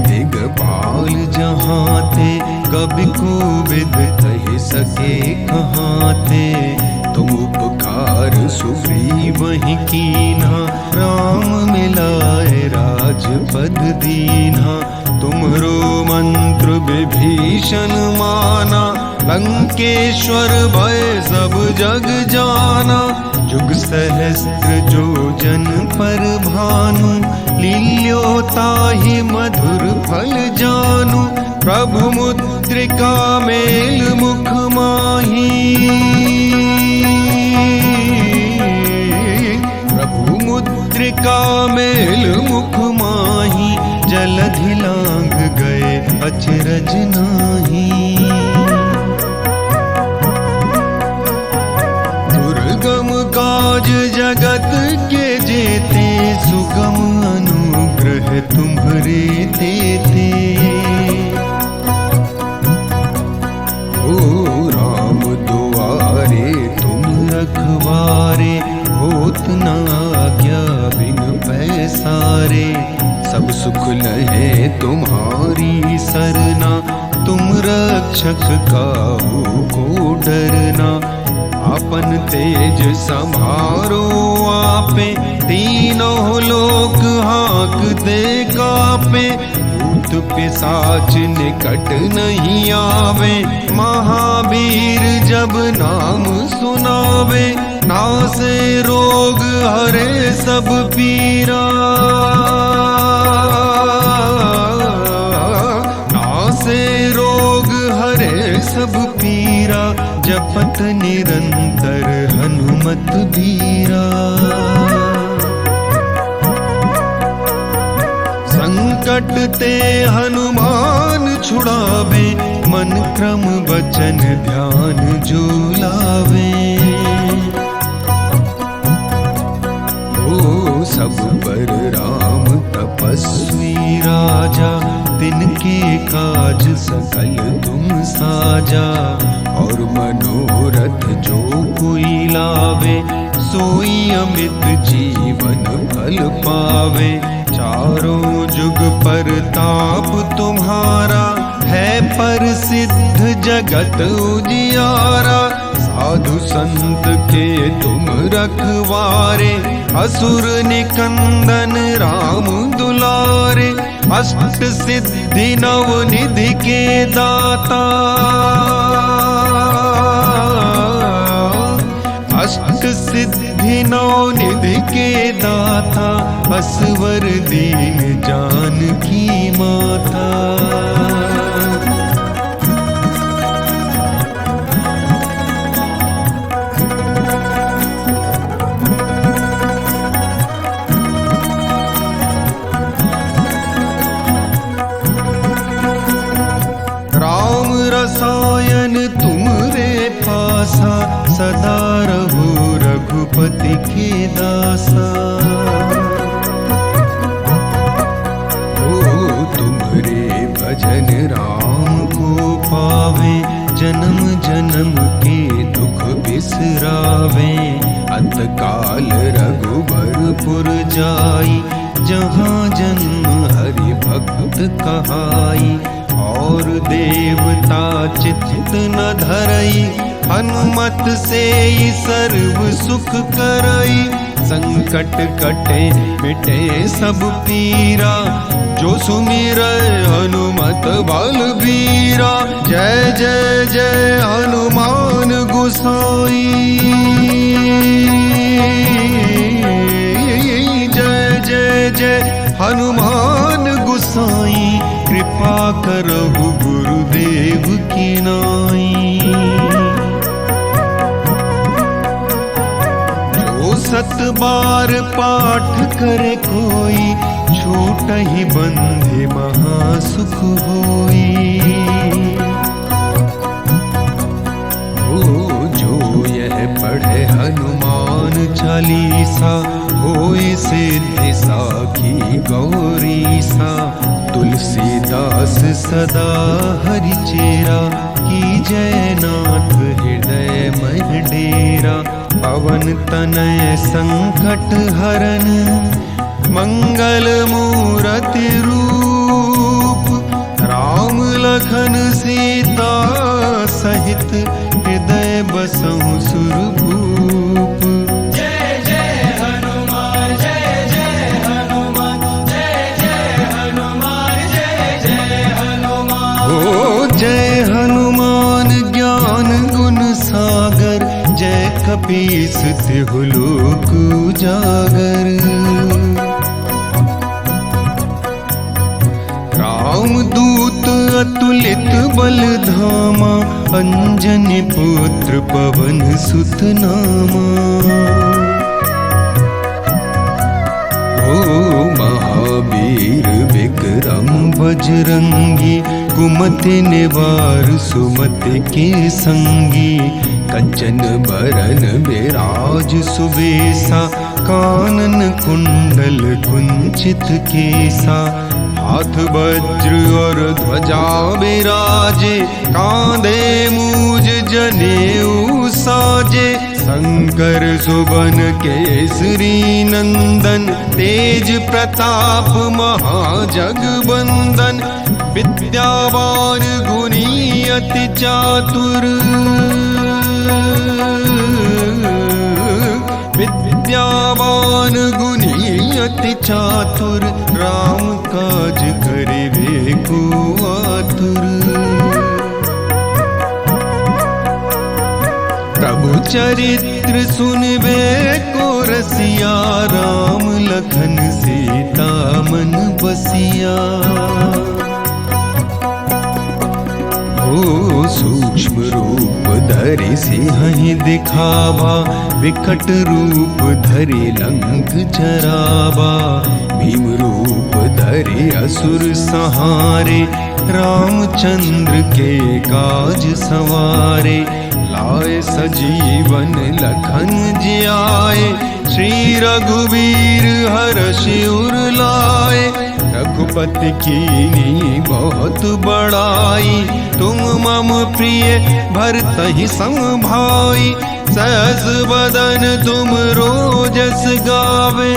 दिगपाल जहाँ थे, कभी कोविद कह सके कहाँ थे। तुम उपकार सुग्रीव ही कीन्हा, राम मिलाए राजपद दीन्हा। तुम्हरो मंत्र विभीषण माना, लंकेश्वर भय सब जग जाना। जुग सहस्त्र जो जन पर भानु, लील्योताहि मधुर फल जानु। प्रभु मुद्रिका मेल मुख माही, प्रभु मुद्रिका मेल मुख माही। जलधि लांघ गए अचरज नाही, दुर्गम काज जगत के जेते। सुगम अनुग्रह तुम्हरे देते। ओ राम दुआरे तुम रखवारे, होत न आज्ञा बिन पैसारे। सब सुख लहे तुम्हारी सरना, तुम रक्षक काहू को डरना। अपन तेज संभारो आपे, तीनों लोक हाँकते कापे। भूत पिशाच निकट नहीं आवे, महावीर जब नाम सुनावे। नासे रोग हरे सब पीरा, नासे रोग हरे सब पीरा। जपत निरंतर हनुमत बीरा। संकट ते हनुमान छुड़ावे, मन क्रम वचन ध्यान जो लावे। ओ सब पर राम तपस्वी राजा, तिनके काज सकल तुम साजा। और मनोरथ जो कोई लावे, सोई अमित जीवन फल पावे। चारों जुग पर ताप तुम्हारा, है प्रसिद्ध जगत उजियारा। साधु संत के तुम रखवारे, असुर निकंदन राम दुलारे। अष्ट सिद्धि नव निधि के दाता, अष्ट सिद्धि नव निधि के दाता। असवर दीन जानकी माता। दासा। तुम्हारे भजन राम को पावे, जन्म जन्म के दुख बिसरावे। अंतकाल रघुबरपुर जाई, जहाँ जन्म हरि भक्त कहाई। और देवता चित्त न धरई, हनुमत से ही सर्व सुख करई। संकट कटे मिटे सब पीरा, जो सुमिरै हनुमत बलबीरा। जय जय जय हनुमान गोसाई, जय जय जय हनुमान गोसाई। कृपा करहु गुरुदेव की नाई। जो 7 बार पाठ करे कोई, छूट ही बंधे महासुख होई। जो यह पढ़े हनुमान चालीसा, होए सिद्धि साखी गौरीसा। तुलसीदास सदा हरि चेरा, की जय नाथ हृदय मह डेरा। पवन तनय संकट हरन, मंगल मूरति रूप। राम लखन सीता सहित, हृदय बसहु सुरभूप। जय जय हनुमान, जय जय हनुमान, जय जय हनुमान, जय जय हनुमान। ओ जय हनुमान ज्ञान गुण सागर, जय कपीस तिहु लोक उजागर। रामदूत अतुलित बल धामा, अंजनी पुत्र पवन सुत नामा। ओ महावीर विक्रम बजरंगी, कुमति निवार सुमति के संगी। कंचन बरन विराज सुबेसा, कानन कुंडल कुंचित केसा। हाथ वज्र और ध्वजा विराजे, कांधे मूज जनेऊ साजे। शंकर सुबन केसरी नंदन, तेज प्रताप महाजगबंदन। विद्यावान गुणी अति चातुर, विद्यावान गुणी अति चातुर। राम काज करिबे को आतुर। प्रभु चरित्र सुनबे को रसिया, राम लखन सीता मन बसिया। ओ सूक्ष्म रूप धरि सिंहि दिखावा, विकट रूप धरि लंक जरावा। भीम रूप धरि असुर संहारे, रामचंद्र के काज सवारे। लाए सजीवन लखन जियाए, श्री रघुवीर हर्षि उर लाए। रघुपति कीनी बहुत बड़ाई, तुम मम प्रिय भरतहि सम भाई। सहस बदन तुम रोजस गावे,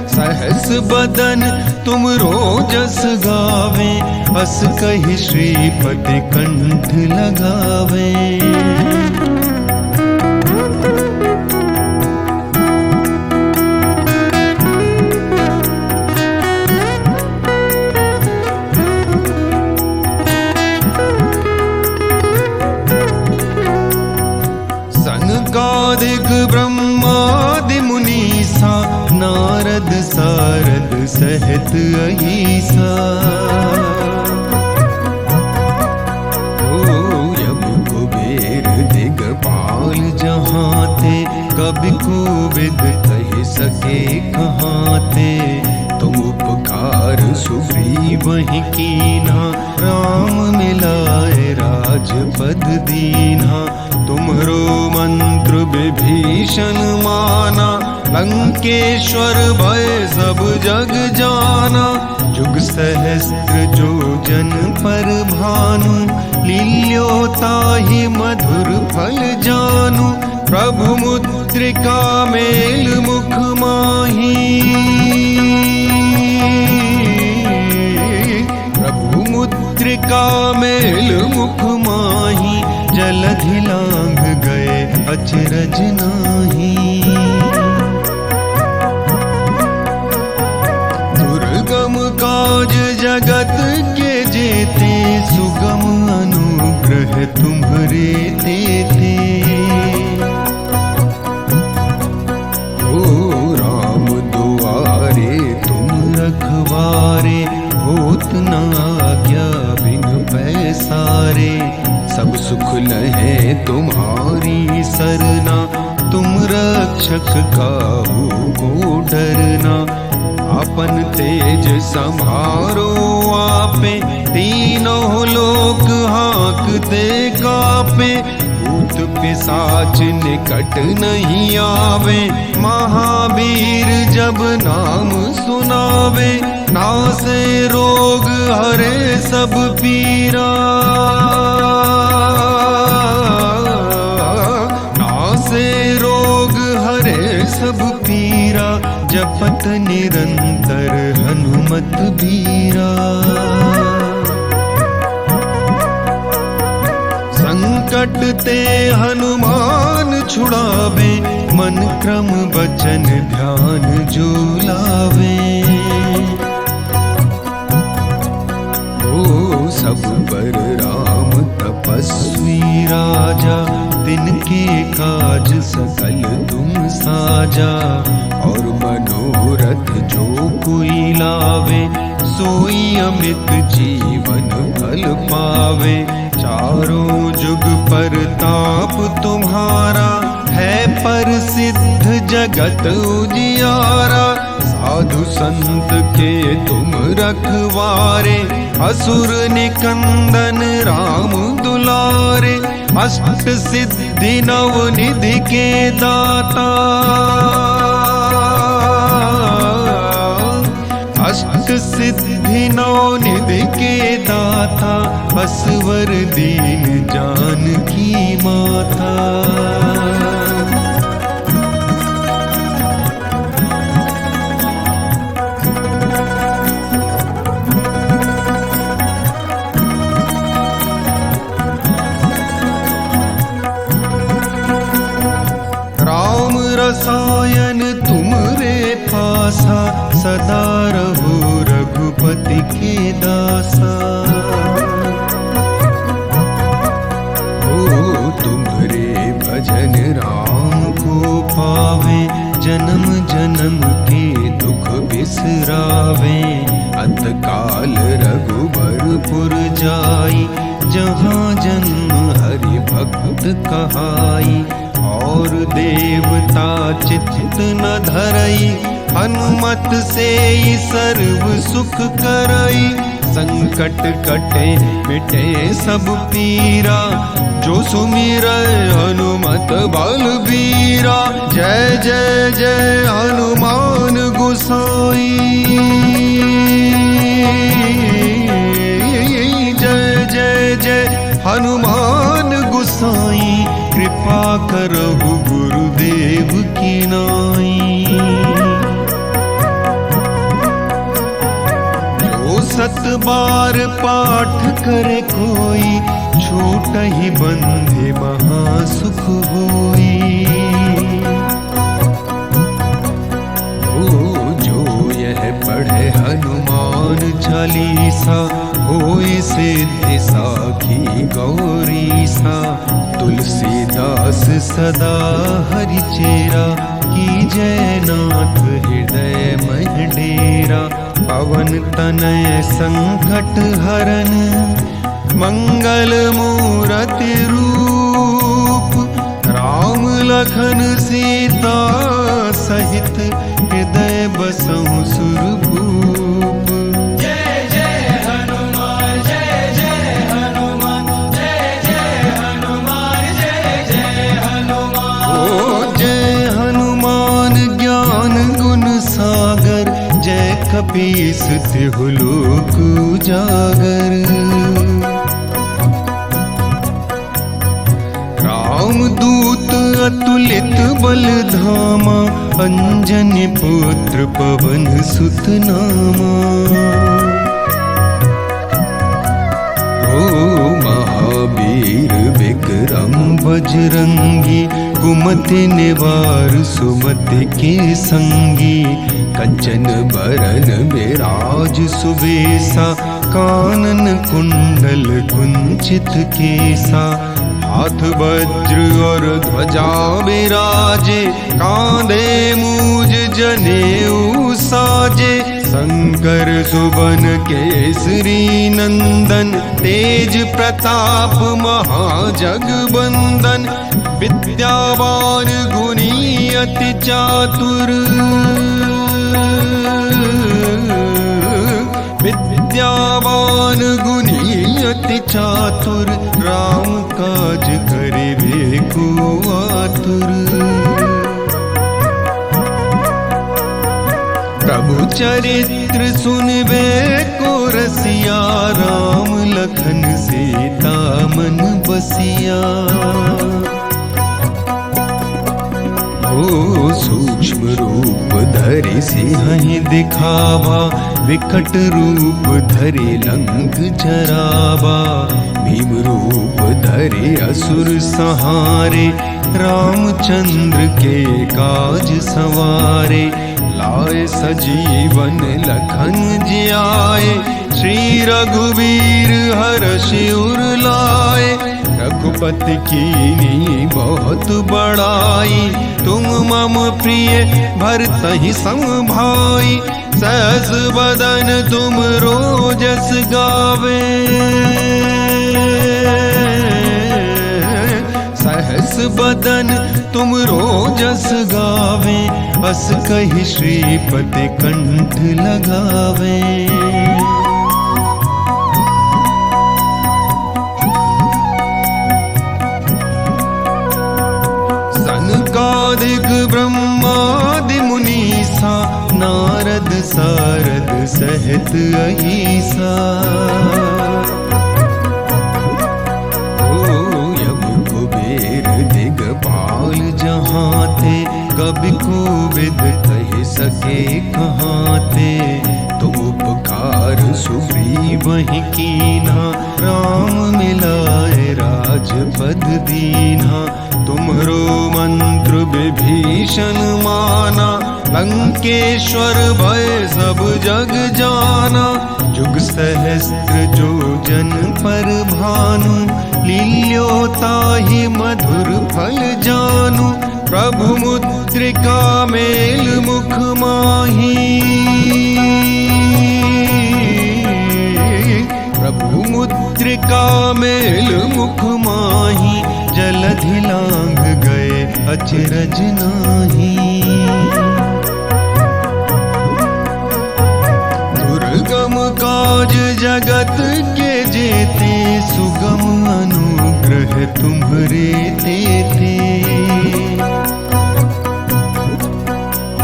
सहस बदन तुम रोजस गावे। अस कहि श्रीपति कंठ लगावे। सनकादिक ब्रह्मादि मुनीसा, नारद सारद सहित अहिसा। यम कुबेर दिगपाल जहाँ थे, कभी कोविद कह सके कहाँ थे। तुम उपकार सुग्रीव वही कीन्हा, राम मिलाए राजपद दीन्हा। तुम तुम्हरो मंत्र विभीषण माना, लंकेश्वर भय सब जग जाना। जुग सहस्त्र जो जन पर भानु, लील्योताहि मधुर फल जानु। प्रभु मुद्रिका मेल मुख माही, प्रभु मुद्रिका मेल मुख माही। जलधि लांघ गए अचरज नाही, दुर्गम काज जगत के जेते। सुगम अनुग्रह तुम्हरे तेते। ओ राम दुआरे तुम रखवारे, होत न आज्ञा बिन पैसारे। सब सुख लहे तुम्हारी सरना, तुम रक्षक काहू को डरना। अपन तेज संभारो आपे, तीनों लोक हाँकते कापे। भूत पिशाच निकट नहीं आवे, महावीर जब नाम सुनावे। नासे रोग हरे सब पीरा, नासे रोग हरे सब पीरा। जपत निरंतर हनुमत बीरा, संकट ते हनुमान छुड़ावे। मन क्रम वचन ध्यान जो लावे। ओ सब पर राम तपस्वी राजा, तिनके काज सकल तुम साजा। और मनोरथ जो कोई लावे, सोई अमित जीवन फल पावे। चारों जुग पर ताप तुम्हारा, है पर सिद्ध जगत उजियारा। साधु संत के तुम रखवारे, असुर निकंदन राम दुलारे। अष्ट सिद्धि नव निधि के दाता, अष्ट सिद्धि नौ निधि के दाता। बसवर दीन जानकी माता, राम रसायन तुमरे पासा। सदा रहो रघुपति के दासा, ओ तुम्हारे भजन राम को पावे। जन्म जन्म के दुख बिसरावे। अंतकाल रघुबरपुर जाई, जहाँ जन्म हरि भक्त कहाई। और देवता चित्त न धरई, हनुमत से ही सर्व सुख करई। संकट कटे मिटे सब पीरा, जो सुमिरै हनुमत बलबीरा। जय जय जय हनुमान गोसाई, जय जय जय हनुमान गोसाई। कृपा करहु गुरुदेव की नाई। जो 7 बार पाठ करे कोई, छूट ही बंधे महासुख होई। ओ जो यह पढ़े हनुमान चालीसा, होए सिद्धि साखी गौरीसा। तुलसीदास सदा हरि चेरा, की जय नाथ हृदय मह डेरा। पवन तनय संकट हरन, मंगल मूरति रूप। राम लखन सीता सहित, हृदय बसहु सुरभूप। जय जय हनुमान, जय जय हनुमान, जय जय हनुमान, जय जय कपीस तिहु लोक उजागर। रामदूत अतुलित बल धामा, अंजनी पुत्र पवन सुत नामा। ओ महावीर विक्रम बजरंगी, कुमति निवार सुमति के संगी। कंचन बरन विराज सुबेसा, कानन कुंडल कुंचित केसा। हाथ वज्र और ध्वजा विराजे, कांधे मूज जनेऊ साजे। शंकर सुवन केसरी नंदन, तेज प्रताप महाजगबंदन। विद्यावान गुणी अति चातुर, विद्यावान गुणी अति चातुर। राम काज करिबे को आतुर। प्रभु चरित्र सुनबे को रसिया, राम लखन सीता मन बसिया। ओ सूक्ष्म रूप धरि सिंहि दिखावा, विकट रूप धरि लंक जरावा। भीम रूप धरि असुर संहारे, रामचंद्र के काज सवारे। लाए सजीवन लखन जियाए, श्री रघुवीर हर्षि उर लाए। रघुपति कीनी बहुत बड़ाई, तुम मम प्रिय भरतहि सम भाई। सहस बदन तुम रोजस गावे, सहस बदन तुम रोजस गावे। बस कहि श्रीपति कंठ लगावे। सनकादिक ब्रह्मादि मुनीसा, नारद सारद सहित अहिसा। ओ यम कुबेर दिगपाल जहाँ थे, कभी कोविद कह सके कहाँ थे। तुम उपकार सुग्रीवहि कीन्हा, राम मिलाए राजपद दीन्हा। तुम्हरो मंत्र विभीषण माना, लंकेश्वर भय सब जग जाना। जुग सहस्त्र जो जन पर भानु, लील्योताहि मधुर फल जानू। प्रभु मुद्रिका मेल मुख माही, प्रभु मुद्रिका मेल मुख माही। जलधि लांघ गए अचरज नाही। दुर्गम काज जगत के जेते, सुगम अनुग्रह तुम्हरे तेते।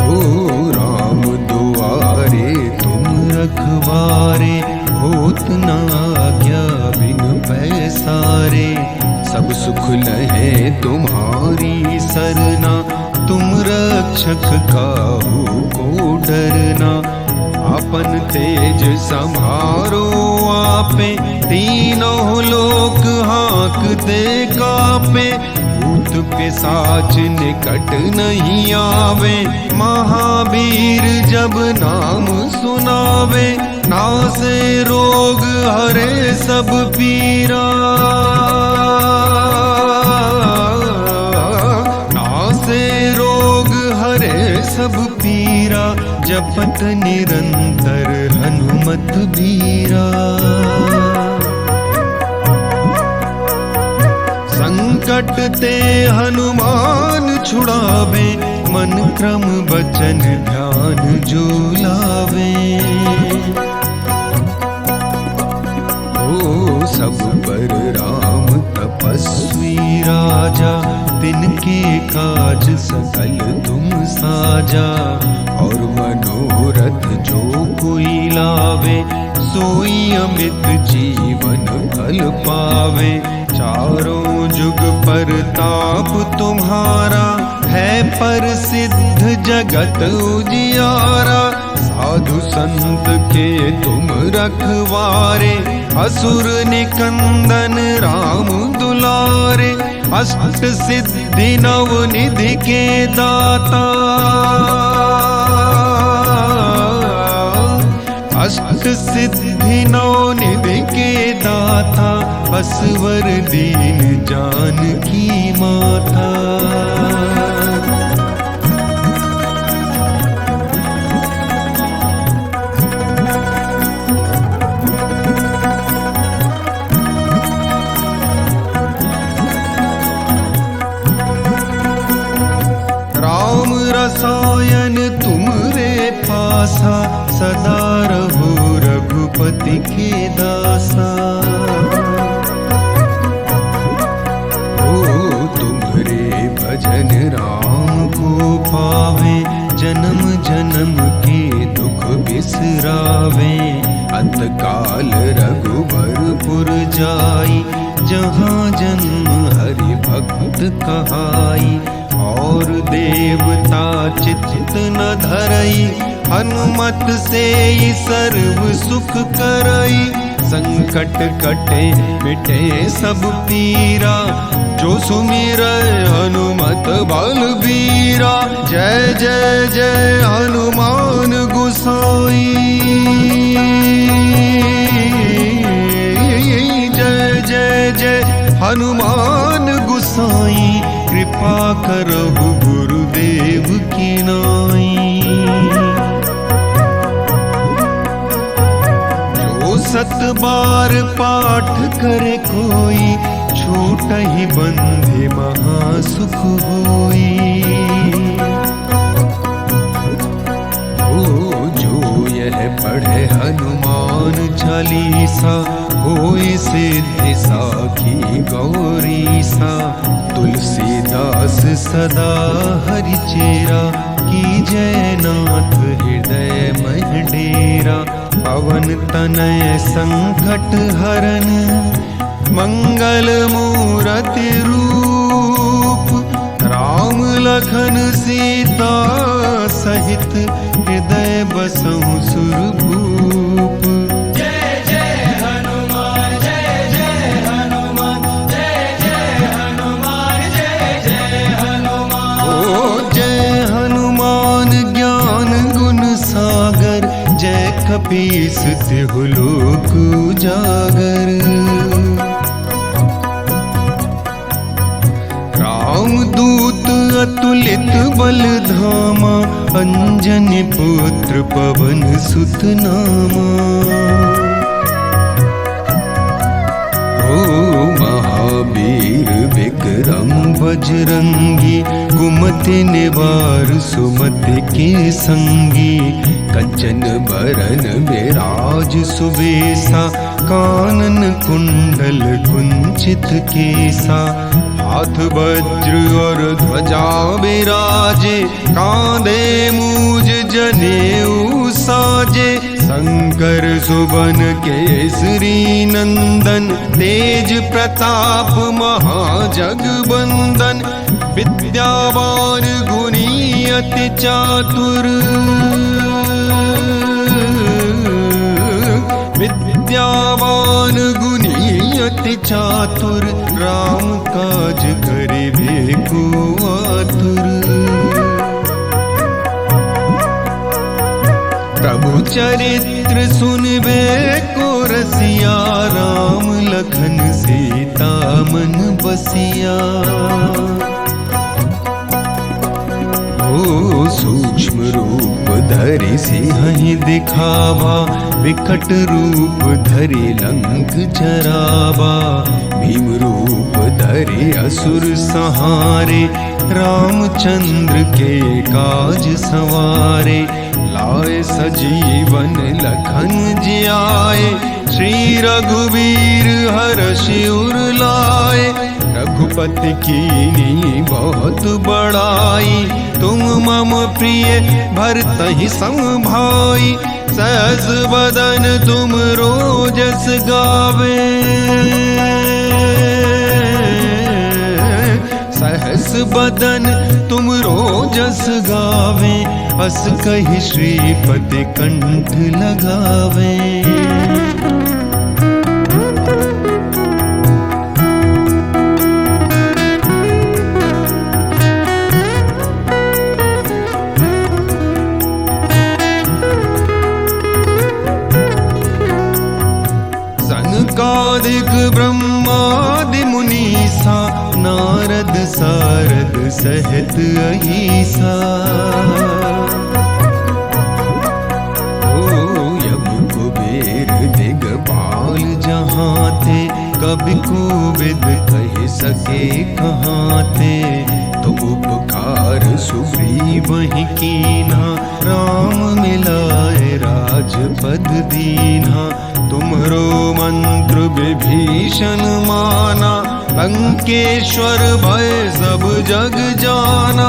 ओ राम दुआरे तुम रखवारे, होत न आज्ञा बिन पैसारे। सब सुख लहे तुम्हारी सरना, तुम रक्षक काहू को डरना। आपन तेज संभारो आपे, तीनों लोक हाँकते कापे। भूत पिशाच निकट नहीं आवे, महावीर जब नाम सुनावे। नासे रोग हरे सब पीरा, नासे रोग हरे सब पीरा। जपत निरंतर हनुमत बीरा। संकट ते हनुमान छुड़ावे, मन क्रम वचन ध्यान जो लावे। ओ सब पर राम तपस्वी राजा, तिनके काज सकल तुम साजा। और मनोरथ जो सोई अमित जीवन फल पावे। चारों जुग परताप तुम्हारा, है प्रसिद्ध जगत उजियारा। साधु संत के तुम रखवारे, असुर निकंदन राम दुलारे। अष्ट सिद्धि नव निधि के दाता, अष्ट सिद्धि नव निधि के दाता। असवर दीन जानकी माता। राम रसायन तुमरे पासा, सदा रहो रघुपति के दासा। ओ तुम्हारे भजन राम को पावे, जन्म जन्म के दुख बिसरावे। अंतकाल रघुबरपुर जाई, जहाँ जन्म हरि भक्त कहाई। और देवता चित्त न धरई, हनुमत से ही सर्व सुख करई। संकट कटे मिटे सब पीरा, जो सुमिरै हनुमत बलबीरा। जय जय जय हनुमान गोसाई, जय जय जय हनुमान गोसाई। कृपा करहु गुरुदेव की नाई। जो सत बार पाठ करे कोई, छूटहि बंधे महासुख होई। जो यह पढ़े हनुमान चालीसा, होए सिद्धि साखी गौरीसा। तुलसीदास सदा हरि चेरा, की जय नाथ हृदय मह डेरा। पवन तनय संकट हरन, मंगल मूरति रूप। राम लखन सीता सहित, हृदय बसहु सुरभूप। जय जय हनुमान, जय जय हनुमान, जय जय हनुमान, जय जय हनुमान। ओ जय हनुमान ज्ञान गुण सागर, जय कपीस तिहु लोक उजागर। रामदूत अतुलित बल धामा, अंजनी पुत्र पवन सुत नामा। ओ महावीर विक्रम बजरंगी, कुमति निवार सुमति के संगी। कंचन बरन विराज सुबेसा, कानन कुंडल कुंचित केसा। हाथ वज्र और ध्वजा विराजे, कांधे मूज जनेऊ साजे। शंकर सुवन केसरी नंदन, तेज प्रताप महाजगबंदन। विद्यावान गुणी अति चातुर, विद्यावान गुणी अति चातुर। राम काज करिबे को आतुर। प्रभु चरित्र सुनबे को रसिया, राम लखन सीता मन बसिया। सूक्ष्म रूप धरि सिंहि दिखावा, विकट रूप धरि लंक जरावा। भीम रूप धरि असुर संहारे, रामचंद्र के काज सवारे। लाए सजीवन लखन जियाए, श्री रघुवीर हर्षि उर लाए। रघुपति कीनी बहुत बड़ाई, तुम मम प्रिय भरतहि सम भाई। सहस बदन तुम रोजस गावे, सहस बदन तुम रोजस गावे। अस कहि श्रीपति कंठ लगावे। सनकादिक ब्रह्मादि मुनीसा, नारद सारद सहित अहिसा। यम कुबेर दिगपाल जहाँ थे, कभी कोविद कह सके कहाँ थे। तुम उपकार सुग्रीव ही कीना, राम मिलाए राजपद दीना। तुम्हरो मंत्र विभीषण माना, लंकेश्वर भय सब जग जाना।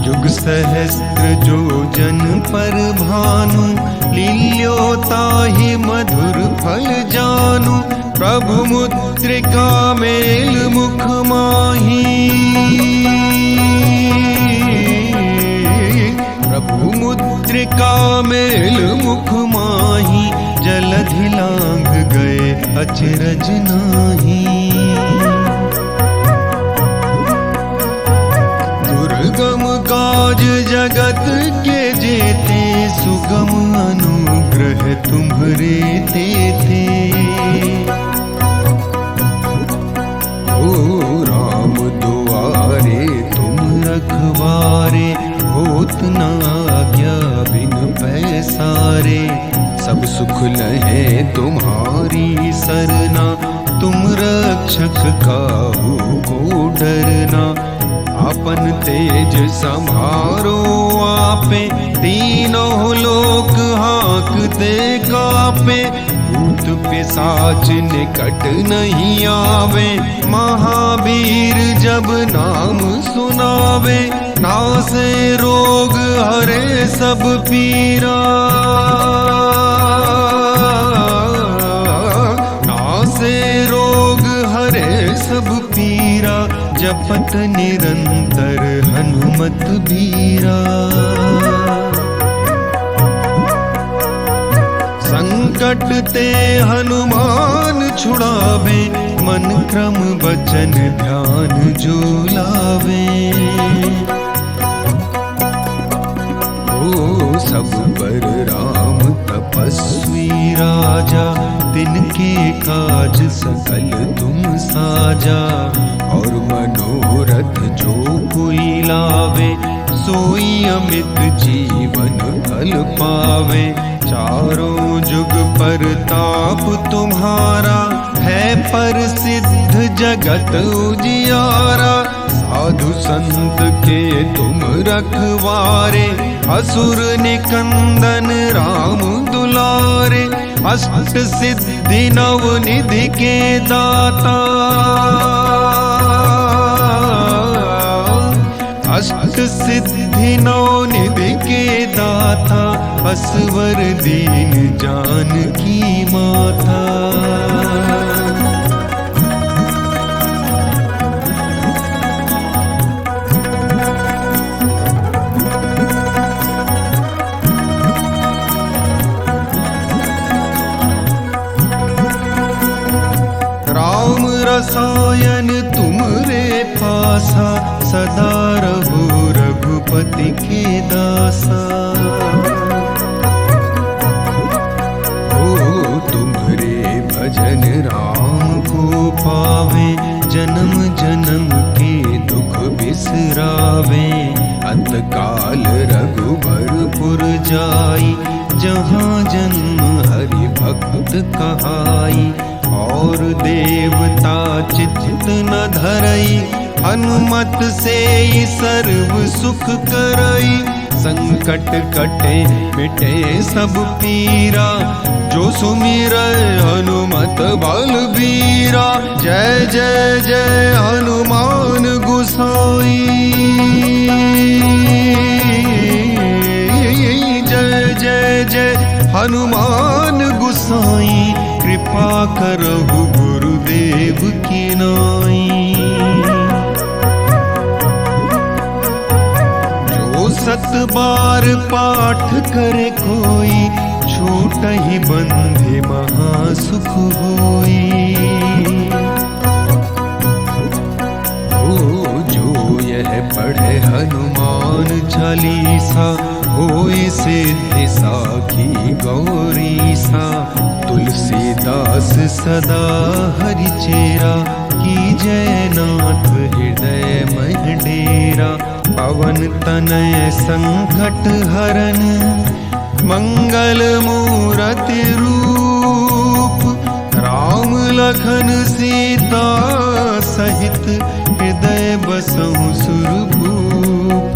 जुग सहस्त्र जो जन पर भानु, लील्योताहि मधुर फल जानु। प्रभु मुद्रिका मेल मुख माही, प्रभु मुद्रिका मेल मुख माही। जलधि लांघ गए अचरज नाही, दुर्गम काज जगत के जेते। सुगम अनुग्रह तुम्हरे तेते। ओ राम दुआरे तुम रखवारे, होत न आज्ञा बिन पैसारे। सब सुख लहे तुम्हारी सरना, तुम रक्षक काहू को डरना। अपन तेज संभारो आपे, तीनों लोक हाँकते कापे। भूत पिशाच निकट नहीं आवे, महावीर जब नाम सुनावे। नासे रोग हरे सब पीरा, नासे रोग हरे सब पीरा। जपत निरंतर हनुमत बीरा। संकट ते हनुमान छुड़ावे, मन क्रम वचन ध्यान जो लावे। ओ सब पर राम तपस्वी राजा, तिनके काज सकल तुम साजा। और मनोरथ जो कोई लावे, सोई अमित जीवन फल पावे। चारों जुग पर ताप तुम्हारा, है प्रसिद्ध जगत उजियारा। साधु संत के तुम रखवारे, असुर निकंदन राम दुलारे। अष्ट सिद्धि नव निधि के दाता, अष्ट सिद्धि नौ निधि के दाता। असवर दीन जानकी माता। राम रसायन तुमरे पासा, सदा रहो रघुपति के दासा। ओ तुम्हारे भजन राम को पावे, जन्म जन्म के दुख बिसरावे। अंतकाल रघुबरपुर जाई, जहाँ जन्म हरि भक्त कहाई। और देवता चित्त न धरई, हनुमत से सर्व सुख करई। संकट कटे मिटे सब पीरा, जो सुमिरै हनुमत बलबीरा। जय जय जय हनुमान गोसाई, जय जय जय हनुमान गोसाई। कृपा करहु गुरुदेव की नाई। जो 7 बार पाठ करे कोई, छूटहि बंधे महासुख होई। जो यह पढ़े हनुमान चालीसा, होए सिद्धि साखी गौरीसा। तुलसीदास सदा हरि चेरा, की जय नाथ हृदय मह डेरा। पवन तनय संकट हरन, मंगल मूरति रूप। राम लखन सीता सहित, हृदय बसहु सुरभूप।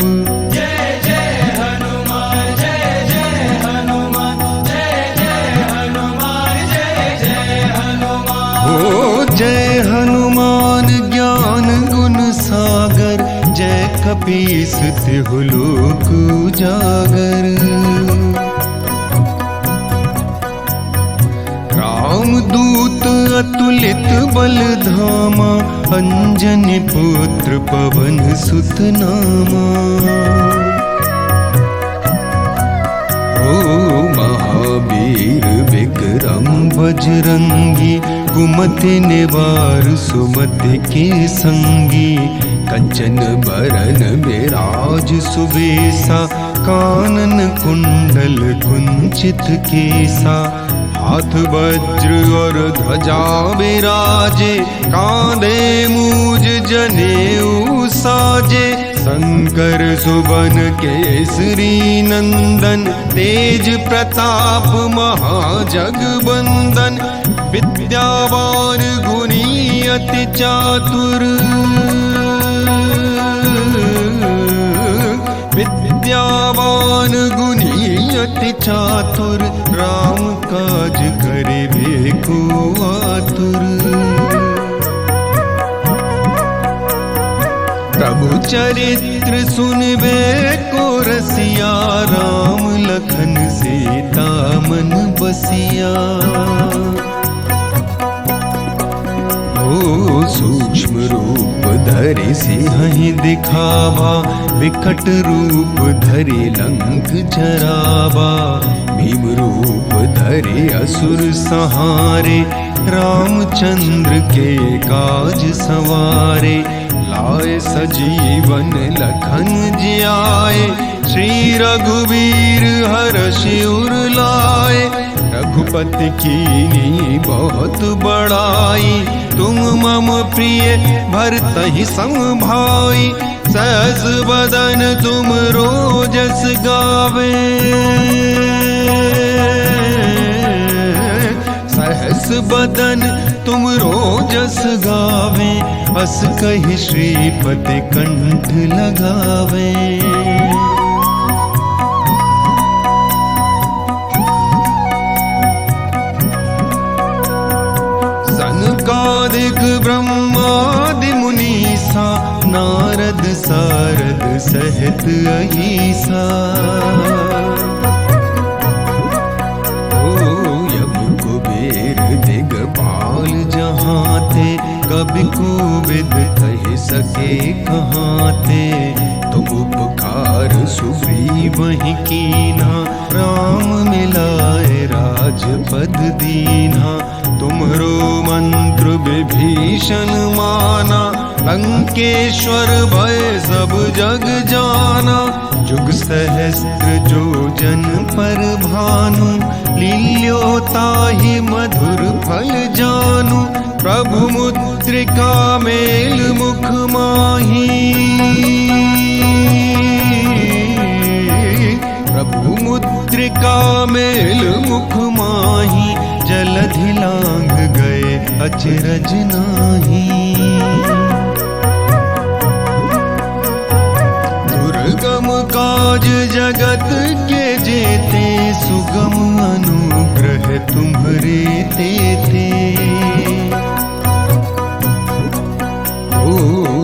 जय जय हनुमान, जय जय हनुमान, जय जय हनुमान, जय जय हनुमान। ओ जय हनुमान ज्ञान गुण सागर, जय कपीस तिहु लोक उजागर। रामदूत अतुलित बल धामा, अंजनी पुत्र पवन सुत नामा। ओ महावीर विक्रम बजरंगी, कुमति निवार सुमति के संगी। कंचन बरन विराज सुबेसा, कानन कुंडल कुंचित केसा। हाथ वज्र और ध्वजा विराजे, कांधे मूज जनेऊ साजे। शंकर सुवन केसरी नंदन, तेज प्रताप महाजगबंदन। विद्यावान गुणी अति चातुर, विद्यावान गुणी अति चातुर। राम काज करिबे को आतुर। प्रभु चरित्र सुनबे को रसिया, राम लखन सीता मन बसिया। ओ सूक्ष्म रूप धरि सिंहि दिखावा, विकट रूप धरि लंक जरावा। भीम रूप धरि असुर संहारे, रामचंद्र के काज सवारे। लाए सजीवन लखन जियाए, श्री रघुवीर हर्षि उर लाए। रघुपति कीनी बहुत बड़ाई, तुम मम प्रिय भरतहि सम भाई। सहस बदन तुम रोजस गावे, सहस बदन तुम रोजस गावे। अस कहि श्रीपति कंठ लगावे। सनकादिक ब्रह्मादि मुनीसा, नारद सारद सहित अहीसा। यम कुबेर दिगपाल जहाँ थे, कभी कोविद कह सके कहाँ थे। तुम उपकार सुग्रीवहि कीन्हा, राम मिलाए राजपद दीन्हा। तुम्हरो मंत्र विभीषण माना, लंकेश्वर भय सब जग जाना। जुग सहस्त्र जो जन पर भानु, लील्योताहि मधुर फल जानु। प्रभु मुद्रिका मेल मुख माही, प्रभु मुद्रिका मेल मुख माही। जलधि लांघ गए अचरज नाही। दुर्गम काज काज जगत के जेते, सुगम अनुग्रह तुम्हरे तेते। ओ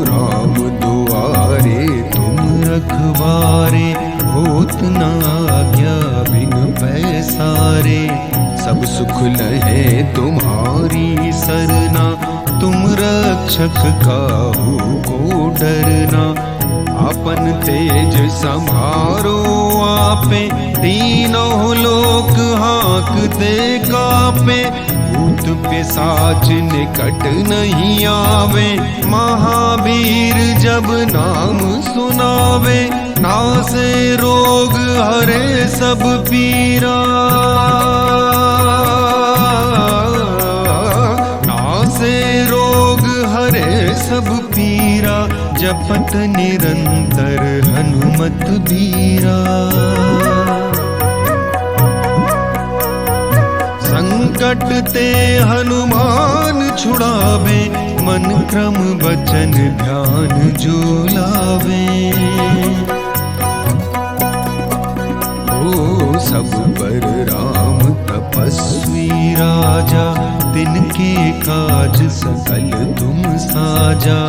राम दुआरे तुम रखवारे, होत न आज्ञा बिन पैसारे। सब सुख लहे तुम्हारी सरना, तुम रक्षक काहू को डरना। अपन तेज संभारो आपे, तीनों लोक हाँकते कापे। भूत पिशाच निकट नहीं आवे, महावीर जब नाम सुनावे। नासे रोग हरे सब पीरा, नासे रोग हरे सब पीरा। जपत निरंतर हनुमत बीरा। संकट ते हनुमान छुड़ावे, मन क्रम वचन ध्यान जो लावे। ओ सब पर राम तपस्वी राजा, तिनके काज सकल तुम साजा।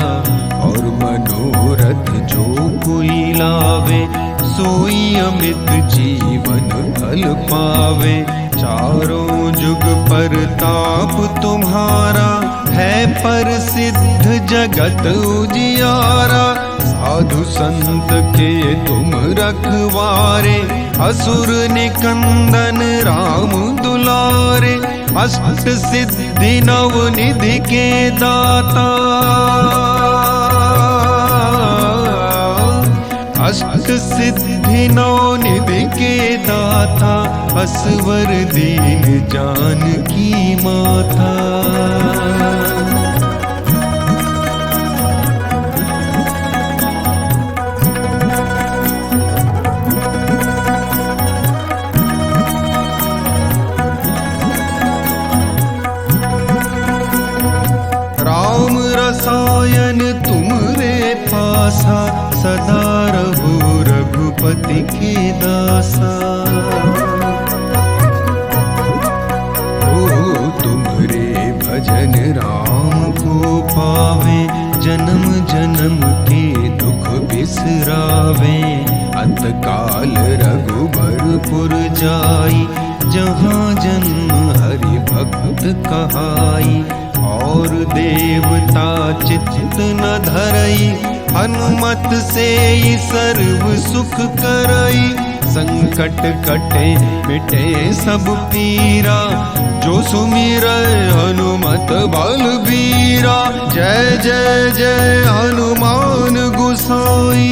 और मनोरथ जो कोई लावे, सोई अमित जीवन फल पावे। चारों जुग पर ताप तुम्हारा, है पर सिद्ध जगत उजियारा। साधु संत के तुम रखवारे, असुर निकंदन राम दुलारे। अष्ट सिद्धि नव निधि के दाता, अष्ट सिद्धि नौ निधि के दाता। असवर दीन जानकी माता। राम रसायन तुमरे पासा, सदा रहो रघुपति के दासा। ओ तुमरे भजन राम को पावे, जन्म जन्म के दुख बिसरावे। अंतकाल रघुबरपुर जाई, जहाँ जन्म हरि भक्त कहाई। और देवता चित्त न धरई, हनुमत से ही सर्व सुख करई। संकट कटे मिटे सब पीरा, जो सुमिरै हनुमत बलबीरा। जय जय जय हनुमान गोसाई,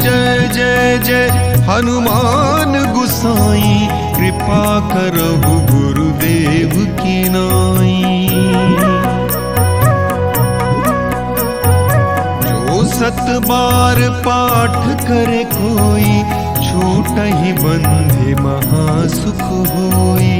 जय जय जय हनुमान गोसाई। कृपा करहु गुरुदेव की नाई। जो सत बार पाठ करे कोई, छूटहि बंधे महासुख होई।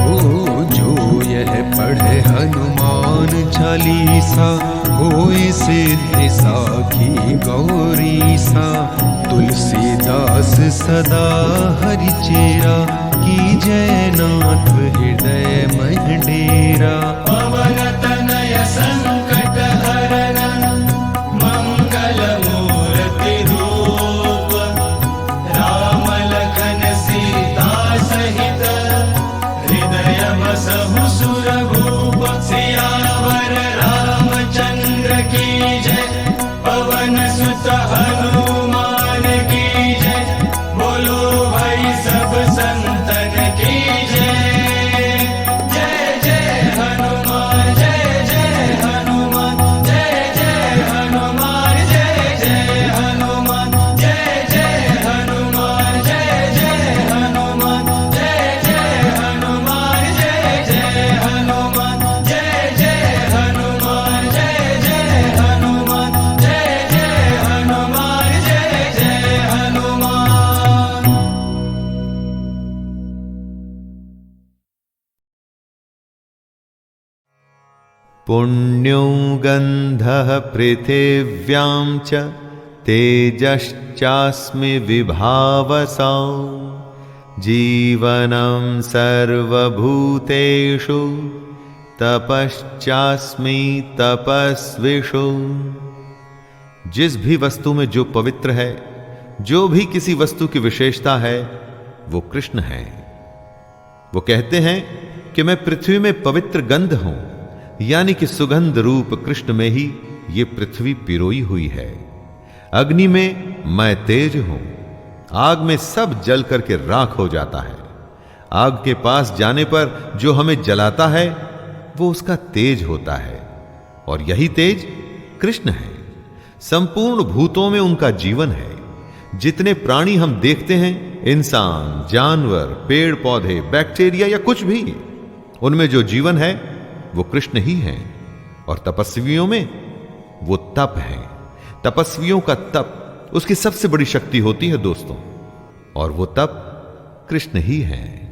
ओ जो यह पढ़े हनुमान चालीसा, होय सिद्धि साखी गौरीसा। तुलसीदास सदा हरि चेरा, की जय नाथ हृदय मह डेरा। पवन तनय संकट हरन, मंगल मूर्ति रूप। राम लखन सीता सहित, हृदय बसहु सुरभूप। सियावर रामचंद्र की जय, पवन सुत हनुमान की जय। बोलो भाई सब संतन की जय। जय जय हनुमान, जय जय हनुमान, जय जय हनुमान, जय जय हनुमान, जय जय हनुमान, जय जय हनुमान, जय जय हनुमान, जय जय हनुमान, जय जय हनुमान, जय जय हनुमान, जय जय हनुमान, जय पुण्यो गन्धः पृथिव्यां च तेजश्चास्मि विभावसौ जीवनं सर्वभूतेषु तपश्चास्मि तपस्विषु। जिस भी वस्तु में जो पवित्र है, जो भी किसी वस्तु की विशेषता है, वो कृष्ण है। वो कहते हैं कि मैं पृथ्वी में पवित्र गंध हूं, यानी कि सुगंध रूप कृष्ण में ही ये पृथ्वी पिरोई हुई है। अग्नि में मैं तेज हूं, आग में सब जल करके राख हो जाता है। आग के पास जाने पर जो हमें जलाता है वो उसका तेज होता है, और यही तेज कृष्ण है। संपूर्ण भूतों में उनका जीवन है। जितने प्राणी हम देखते हैं, इंसान, जानवर, पेड़ पौधे, बैक्टीरिया या कुछ भी, उनमें जो जीवन है वो कृष्ण ही है। और तपस्वियों में वो तप है। तपस्वियों का तप उसकी सबसे बड़ी शक्ति होती है दोस्तों, और वो तप कृष्ण ही है।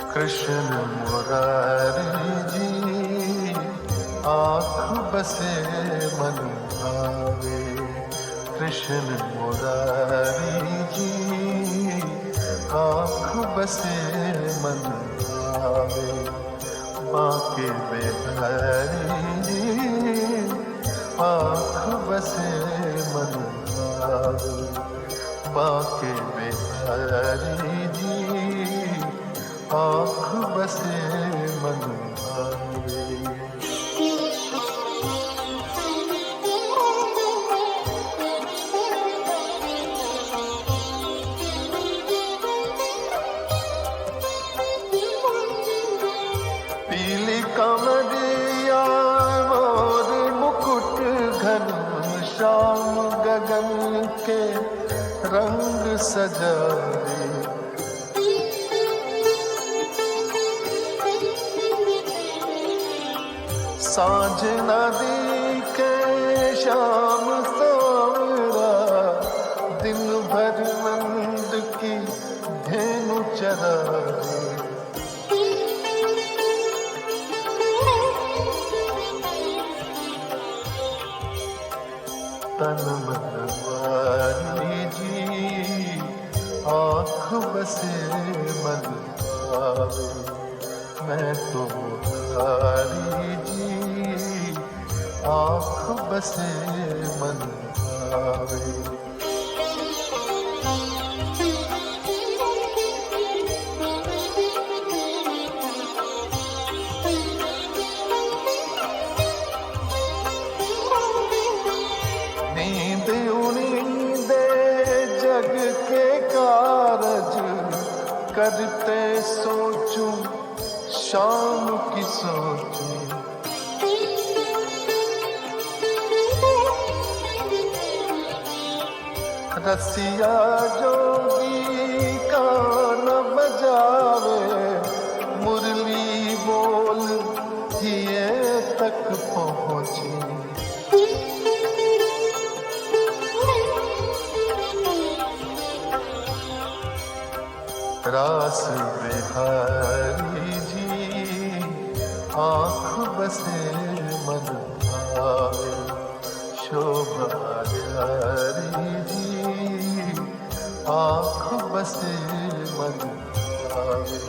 कृष्ण मुरारी जी आँख बसे मन भावे। कृष्ण मुरारी जी आँख बसे मन भावे। बांके बिहारी जी आँख बसे मन भावे। बांके बिहारी जी आँख बसे मन भावे। पीली कमरिया मोर मुकुट घन श्याम गगन के रंग सजाए। सांझ नदी के शाम सांवरा दिन भर नंद की धेनु चराए। तन मन वाली जी आँख बसे मन भावे। मैं तो मुरारी जी आँख बसे मन भावे। नींद उनींदे जग के कारज करते सोचूं शाम की सोचूं। रसिया जोगी का न बजावे। मुरली बोल हिये तक पहुँची। रास बिहारी जी आँख बसे मन भावे। शोभा बिहारी जी आँख बसे मन भावे।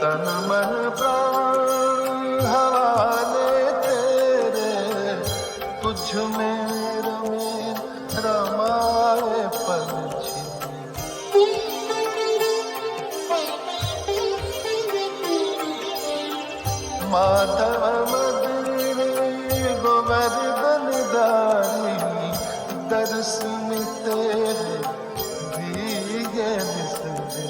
तन मन प्राण हवाले तेरे, तुझ में रमे रमाए पंछी। माधव मदरे गोवर्धन दारी, दर्शन तेरे दिए बिसरे।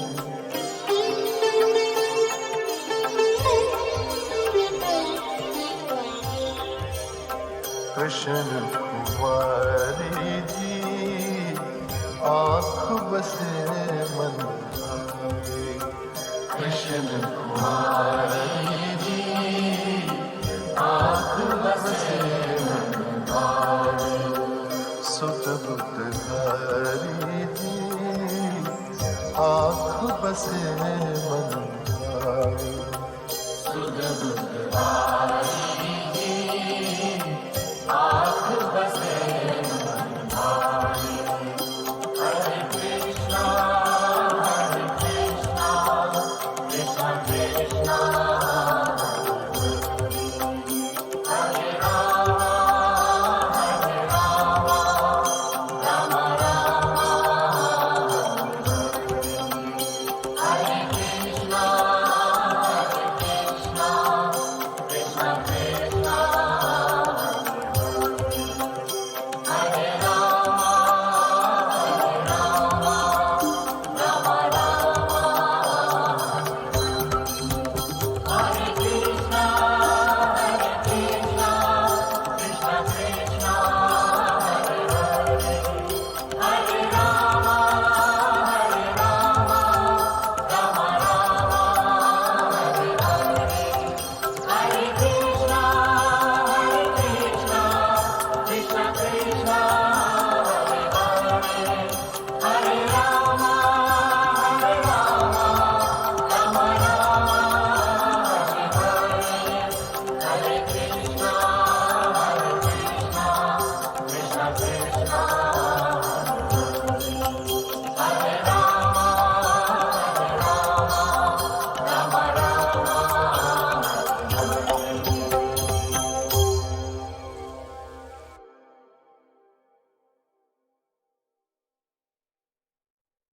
कृष्ण कुमारी जी आँख बसे मन भावे। कृष्ण कुमारी जी आँख बसे मन भावे। सुत बुत धारी जी आँख बसे मन भावे। सुत बुत धारी